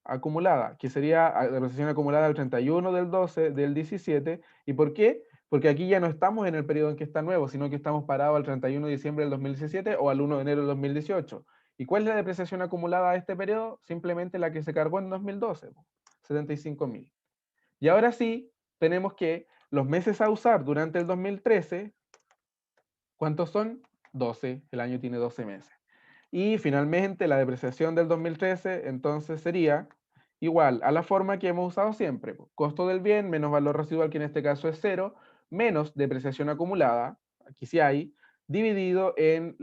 que sería depreciación acumulada al 31 del 12 del 17. ¿Y por qué? Porque aquí ya no estamos en el periodo en que está nuevo, sino que estamos parados al 31 de diciembre del 2017 o al 1 de enero del 2018. ¿Y cuál es la depreciación acumulada a este periodo? Simplemente la que se cargó en 2012, 75.000. Y ahora sí, tenemos que los meses a usar durante el 2013, ¿cuántos son? 12, el año tiene 12 meses. Y finalmente la depreciación del 2013 entonces sería igual a la forma que hemos usado siempre. Costo del bien menos valor residual, que en este caso es 0, menos depreciación acumulada, aquí sí hay, dividido en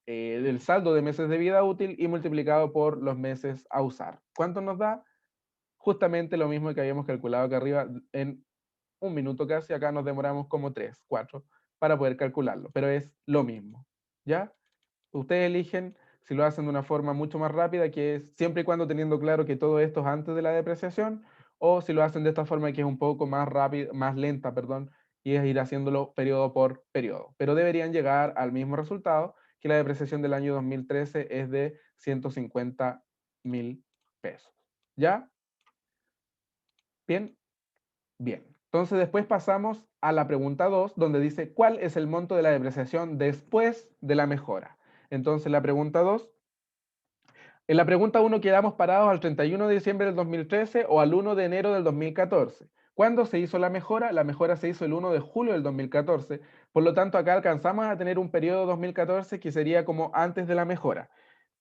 el saldo de meses de vida útil y multiplicado por los meses a usar. ¿Cuánto nos da? Justamente lo mismo que habíamos calculado acá arriba en un minuto casi. Acá nos demoramos como 3, 4 para poder calcularlo, pero es lo mismo, ¿ya? Ustedes eligen si lo hacen de una forma mucho más rápida, que es siempre y cuando teniendo claro que todo esto es antes de la depreciación, o si lo hacen de esta forma que es un poco más rápida, más lenta, perdón, y es ir haciéndolo periodo por periodo. Pero deberían llegar al mismo resultado, que la depreciación del año 2013 es de 150.000 pesos. ¿Ya? Bien, bien. Entonces después pasamos a la pregunta 2, donde dice, ¿cuál es el monto de la depreciación después de la mejora? Entonces la pregunta 2, en la pregunta 1 quedamos parados al 31 de diciembre del 2013 o al 1 de enero del 2014. ¿Cuándo se hizo la mejora? La mejora se hizo el 1 de julio del 2014. Por lo tanto, acá alcanzamos a tener un periodo 2014 que sería como antes de la mejora.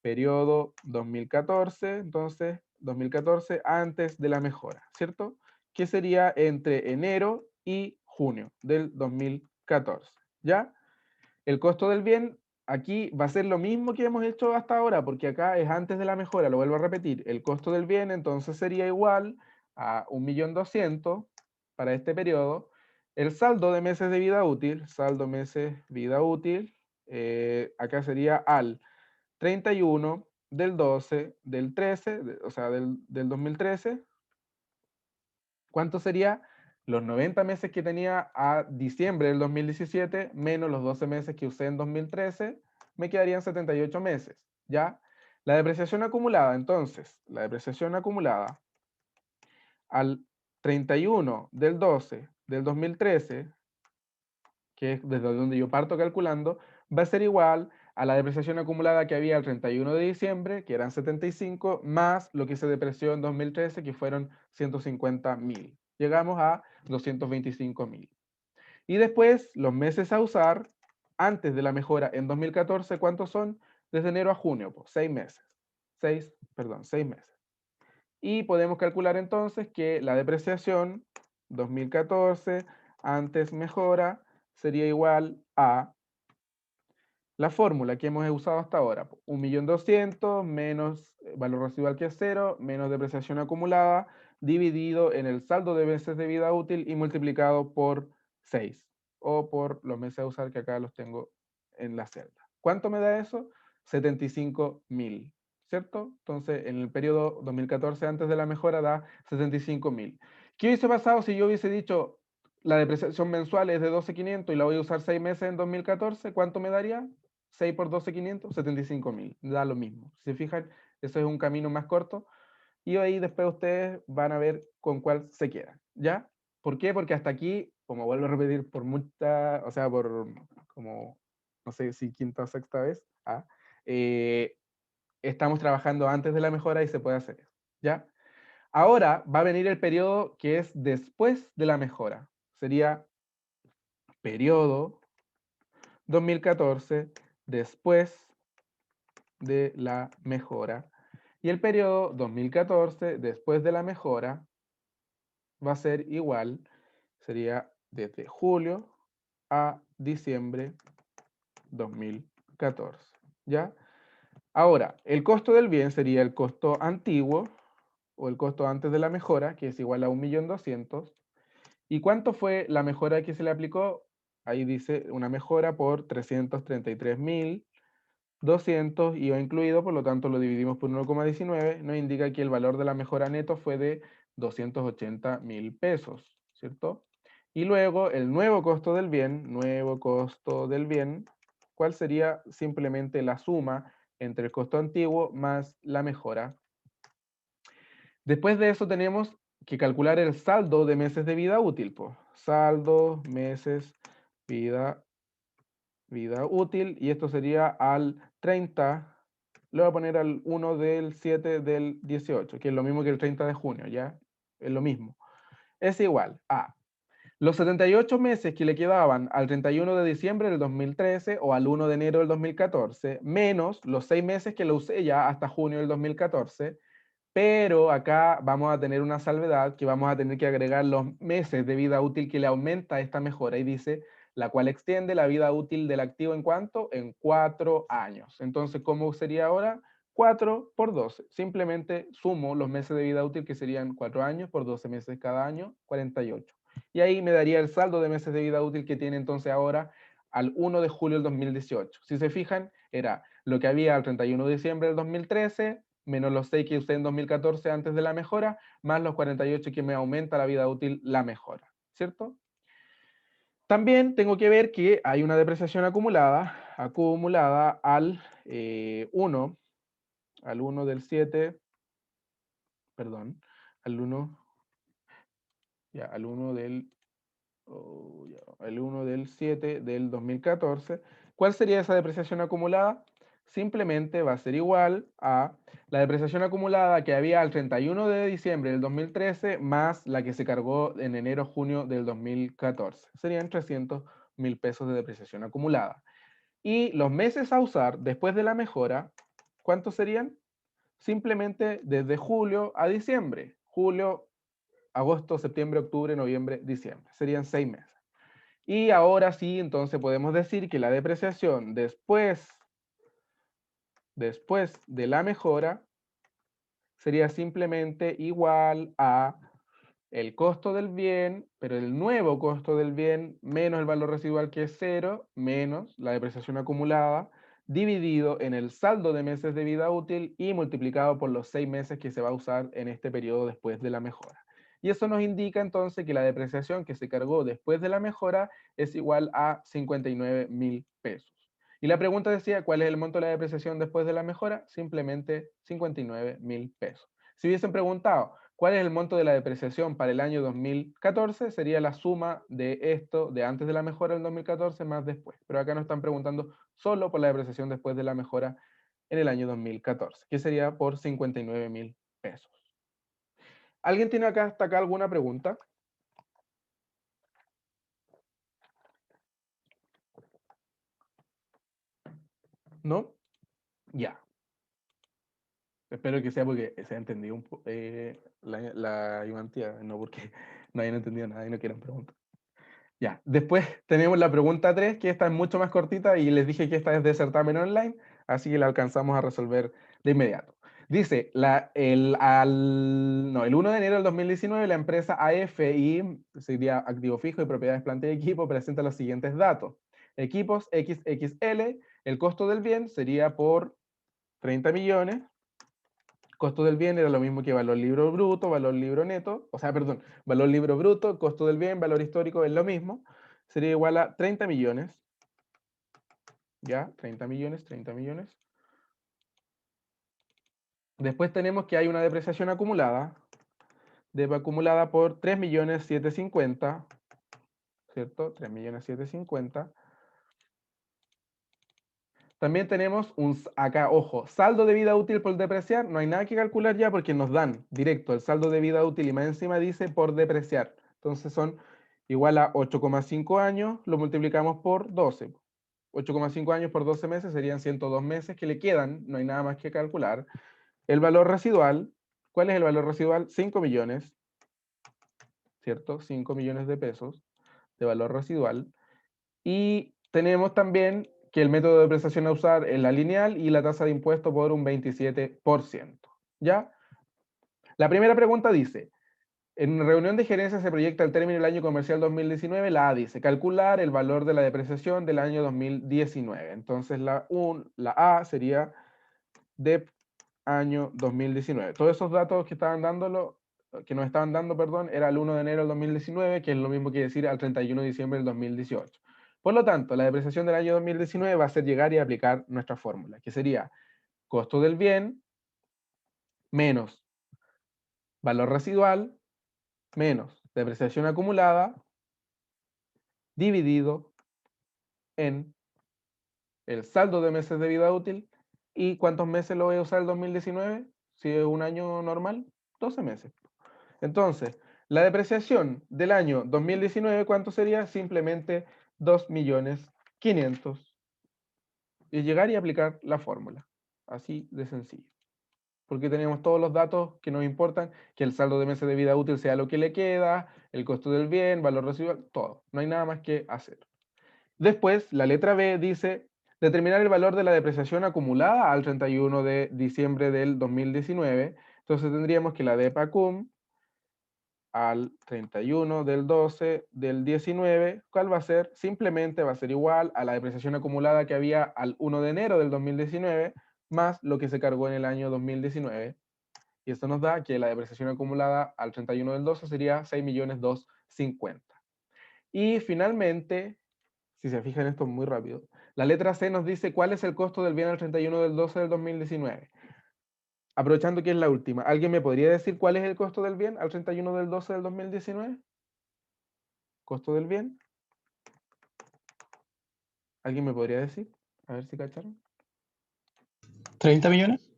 Periodo 2014, entonces 2014 antes de la mejora, ¿cierto? Que sería entre enero y junio del 2014, ¿ya? El costo del bien aquí va a ser lo mismo que hemos hecho hasta ahora, porque acá es antes de la mejora, lo vuelvo a repetir. El costo del bien entonces sería igual a 1.200.000 para este periodo. El saldo de meses de vida útil, saldo meses vida útil, acá sería al 31 del 12 del 13, o sea, del 2013. ¿Cuánto sería? Los 90 meses que tenía a diciembre del 2017 menos los 12 meses que usé en 2013, me quedarían 78 meses, ¿ya? La depreciación acumulada, entonces, la depreciación acumulada al 31 del 12 del 2013, que es desde donde yo parto calculando, va a ser igual a la depreciación acumulada que había el 31 de diciembre, que eran 75, más lo que se depreció en 2013, que fueron 150.000. Llegamos a 225.000. Y después, los meses a usar, antes de la mejora en 2014, ¿cuántos son? Desde enero a junio, pues, 6 meses. 6 meses. Y podemos calcular entonces que la depreciación 2014 antes mejora sería igual a la fórmula que hemos usado hasta ahora: 1.200.000 menos valor residual que es 0, menos depreciación acumulada, dividido en el saldo de meses de vida útil y multiplicado por 6, o por los meses a usar, que acá los tengo en la celda. ¿Cuánto me da eso? 75.000, ¿cierto? Entonces, en el periodo 2014 antes de la mejora da 75.000. ¿Qué hubiese pasado si yo hubiese dicho la depreciación mensual es de 12.500 y la voy a usar 6 meses en 2014? ¿Cuánto me daría? 6 por 12.500, 75.000. Da lo mismo. Si se fijan, eso es un camino más corto. Y ahí después ustedes van a ver con cuál se quedan, ¿ya? ¿Por qué? Porque hasta aquí, como vuelvo a repetir por mucha, o sea, por como, no sé si quinta o sexta vez, estamos trabajando antes de la mejora y se puede hacer eso, ¿ya? Ahora va a venir el periodo que es después de la mejora. Sería periodo 2014 después de la mejora. Y el periodo 2014 después de la mejora va a ser igual, sería desde julio a diciembre 2014, ¿ya? Ahora, el costo del bien sería el costo antiguo o el costo antes de la mejora, que es igual a 1.200.000. ¿Y cuánto fue la mejora que se le aplicó? Ahí dice una mejora por 333.200 IVA incluido, por lo tanto lo dividimos por 1,19, nos indica que el valor de la mejora neto fue de 280.000 pesos, ¿cierto? Y luego el nuevo costo del bien, ¿cuál sería? Simplemente la suma entre el costo antiguo más la mejora. Después de eso tenemos que calcular el saldo de meses de vida útil, pues. Saldo, meses, vida útil, y esto sería al 30, le voy a poner al 1 del 7 del 18, que es lo mismo que el 30 de junio, ¿ya? Es lo mismo. Es igual a Los 78 meses que le quedaban al 31 de diciembre del 2013 o al 1 de enero del 2014, menos los 6 meses que lo usé ya hasta junio del 2014, pero acá vamos a tener una salvedad que vamos a tener que agregar los meses de vida útil que le aumenta esta mejora y dice, la cual extiende la vida útil del activo en cuánto? En 4 años. Entonces, ¿cómo sería ahora? 4 por 12. Simplemente sumo los meses de vida útil que serían 4 años por 12 meses cada año, 48. Y ahí me daría el saldo de meses de vida útil que tiene entonces ahora al 1 de julio del 2018. Si se fijan, era lo que había al 31 de diciembre del 2013, menos los 6 que usé en 2014 antes de la mejora, más los 48 que me aumenta la vida útil la mejora, ¿cierto? También tengo que ver que hay una depreciación acumulada al 1, al 1 del 7, perdón, al 1, ya, al 1 del, el 1 del 7 del 2014. ¿Cuál sería esa depreciación acumulada? Simplemente va a ser igual a la depreciación acumulada que había al 31 de diciembre del 2013 más la que se cargó en enero-junio del 2014. Serían 300.000 pesos de depreciación acumulada. Y los meses a usar después de la mejora, ¿cuántos serían? Simplemente desde julio a diciembre. Julio, agosto, septiembre, octubre, noviembre, diciembre. Serían 6 meses. Y ahora sí, entonces podemos decir que la depreciación después de la mejora sería simplemente igual a el costo del bien, pero el nuevo costo del bien menos el valor residual que es 0, menos la depreciación acumulada, dividido en el saldo de meses de vida útil y multiplicado por los 6 meses que se va a usar en este periodo después de la mejora. Y eso nos indica entonces que la depreciación que se cargó después de la mejora es igual a 59.000 pesos. Y la pregunta decía, ¿cuál es el monto de la depreciación después de la mejora? Simplemente 59.000 pesos. Si hubiesen preguntado, ¿cuál es el monto de la depreciación para el año 2014? Sería la suma de esto, de antes de la mejora del 2014 más después. Pero acá nos están preguntando solo por la depreciación después de la mejora en el año 2014, que sería por 59.000 pesos. ¿Alguien tiene acá hasta acá alguna pregunta? ¿No? Ya. Espero que sea porque se ha entendido la ayudantía, no porque no hayan entendido nada y no quieran preguntar. Ya, después tenemos la pregunta 3, que esta es mucho más cortita y les dije que esta es de certamen online, así que la alcanzamos a resolver de inmediato. Dice, el 1 de enero del 2019 la empresa AFI, sería activo fijo y propiedades, planta y equipo, presenta los siguientes datos. Equipos XXL, el costo del bien sería por 30 millones. Costo del bien era lo mismo que valor libro bruto, valor libro neto, o sea, perdón, valor libro bruto, costo del bien, valor histórico es lo mismo, sería igual a 30 millones, ¿ya? 30 millones, 30 millones. Después tenemos que hay una depreciación acumulada, acumulada por 3.750.000, ¿cierto? 3.750.000. También tenemos acá, ojo, saldo de vida útil por depreciar, no hay nada que calcular ya porque nos dan directo el saldo de vida útil y más encima dice por depreciar. Entonces son igual a 8,5 años, lo multiplicamos por 12. 8,5 años por 12 meses serían 102 meses que le quedan, no hay nada más que calcular. El valor residual, ¿cuál es el valor residual? 5 millones, ¿cierto? 5 millones de pesos de valor residual. Y tenemos también que el método de depreciación a usar es la lineal y la tasa de impuesto por un 27%. ¿Ya? La primera pregunta dice, en reunión de gerencia se proyecta el término del año comercial 2019, la A dice, calcular el valor de la depreciación del año 2019. Entonces la A sería de año 2019. Todos esos datos que nos estaban dando, perdón, era el 1 de enero del 2019, que es lo mismo que decir al 31 de diciembre del 2018. Por lo tanto, la depreciación del año 2019 va a ser llegar y aplicar nuestra fórmula, que sería costo del bien menos valor residual menos depreciación acumulada dividido en el saldo de meses de vida útil. ¿Y cuántos meses lo voy a usar el 2019? Si es un año normal, 12 meses. Entonces, La depreciación del año 2019, ¿cuánto sería? Simplemente 2.500.000. Y llegar y aplicar la fórmula. Así de sencillo. Porque tenemos todos los datos que nos importan, que el saldo de meses de vida útil sea lo que le queda, el costo del bien, valor residual, todo. No hay nada más que hacer. Después, la letra B dice, determinar el valor de la depreciación acumulada al 31 de diciembre del 2019. Entonces tendríamos que la DEPACUM al 31 del 12 del 19, ¿cuál va a ser? Simplemente va a ser igual a la depreciación acumulada que había al 1 de enero del 2019, más lo que se cargó en el año 2019. Y esto nos da que la depreciación acumulada al 31 del 12 sería 6.250.000. Y finalmente, si se fijan esto es muy rápido, la letra C nos dice cuál es el costo del bien al 31 del 12 del 2019. Aprovechando que es la última, ¿alguien me podría decir cuál es el costo del bien al 31 del 12 del 2019? ¿Costo del bien? ¿Alguien me podría decir? A ver si cacharon. ¿30 millones?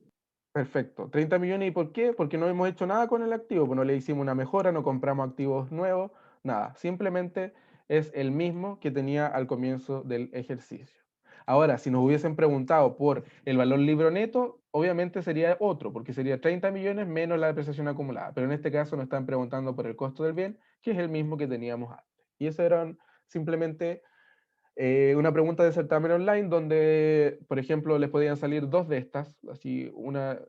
Perfecto, 30 millones. ¿Y por qué? Porque no hemos hecho nada con el activo, pues no le hicimos una mejora, no compramos activos nuevos, nada. Simplemente es el mismo que tenía al comienzo del ejercicio. Ahora, si nos hubiesen preguntado por el valor libro neto, obviamente sería otro, porque sería 30 millones menos la depreciación acumulada. Pero en este caso nos están preguntando por el costo del bien, que es el mismo que teníamos antes. Y eso eran simplemente una pregunta de certamen online donde, por ejemplo, les podían salir dos de estas, así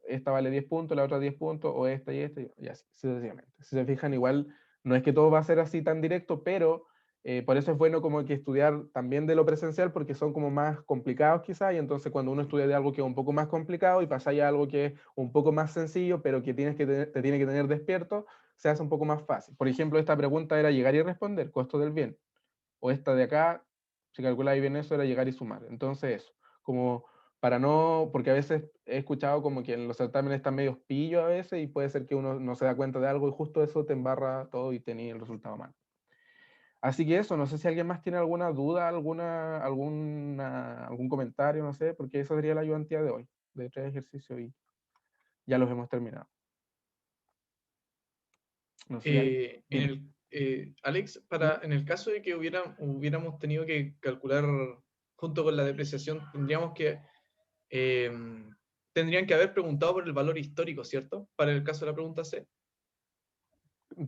esta vale 10 puntos, la otra 10 puntos, o esta, y así, sucesivamente. Si se fijan, igual no es que todo va a ser así tan directo, pero por eso es bueno como que estudiar también de lo presencial, porque son como más complicados quizás, y entonces cuando uno estudia de algo que es un poco más complicado y pasa a algo que es un poco más sencillo, pero que te tiene que tener despierto, se hace un poco más fácil. Por ejemplo, esta pregunta era llegar y responder, costo del bien, o esta de acá, si calculáis bien eso, era llegar y sumar. Entonces eso, como para no, porque a veces he escuchado como que en los certámenes están medio pillos a veces y puede ser que uno no se da cuenta de algo y justo eso te embarra todo y tenés el resultado mal. Así que eso, no sé si alguien más tiene alguna duda, algún comentario, no sé, porque eso sería la ayudantía de hoy, de 3 ejercicios y ya los hemos terminado. No sé si Alex, ¿Mm? en el caso de que hubiéramos tenido que calcular junto con la depreciación, eh, tendrían que haber preguntado por el valor histórico, ¿cierto? Para el caso de la pregunta C.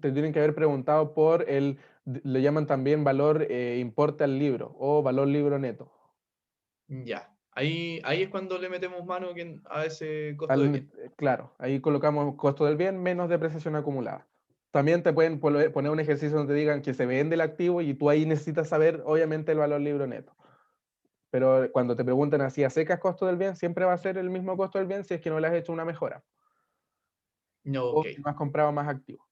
Te tienen que haber preguntado por le llaman también valor importe al libro o valor libro neto. Ya. Ahí es cuando le metemos mano a ese costo de bien. Claro, ahí colocamos costo del bien menos depreciación acumulada. También te pueden poner un ejercicio donde te digan que se vende el activo y tú ahí necesitas saber, obviamente, el valor libro neto. Pero cuando te preguntan así a secas costo del bien, siempre va a ser el mismo costo del bien si es que no le has hecho una mejora. No, O ok. si no has comprado más activos.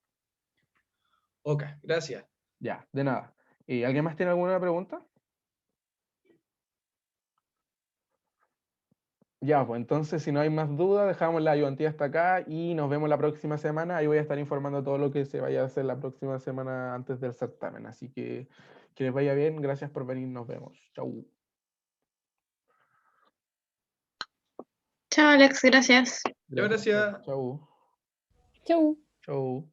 Ok, gracias. Ya, de nada. ¿Y alguien más tiene alguna pregunta? Ya, pues entonces si no hay más dudas, dejamos la ayudantía hasta acá y nos vemos la próxima semana. Ahí voy a estar informando todo lo que se vaya a hacer la próxima semana antes del certamen. Así que les vaya bien. Gracias por venir. Nos vemos. Chau. Chao, Alex, gracias. Muchas Gracias. gracias. Chau. Chau. Chau.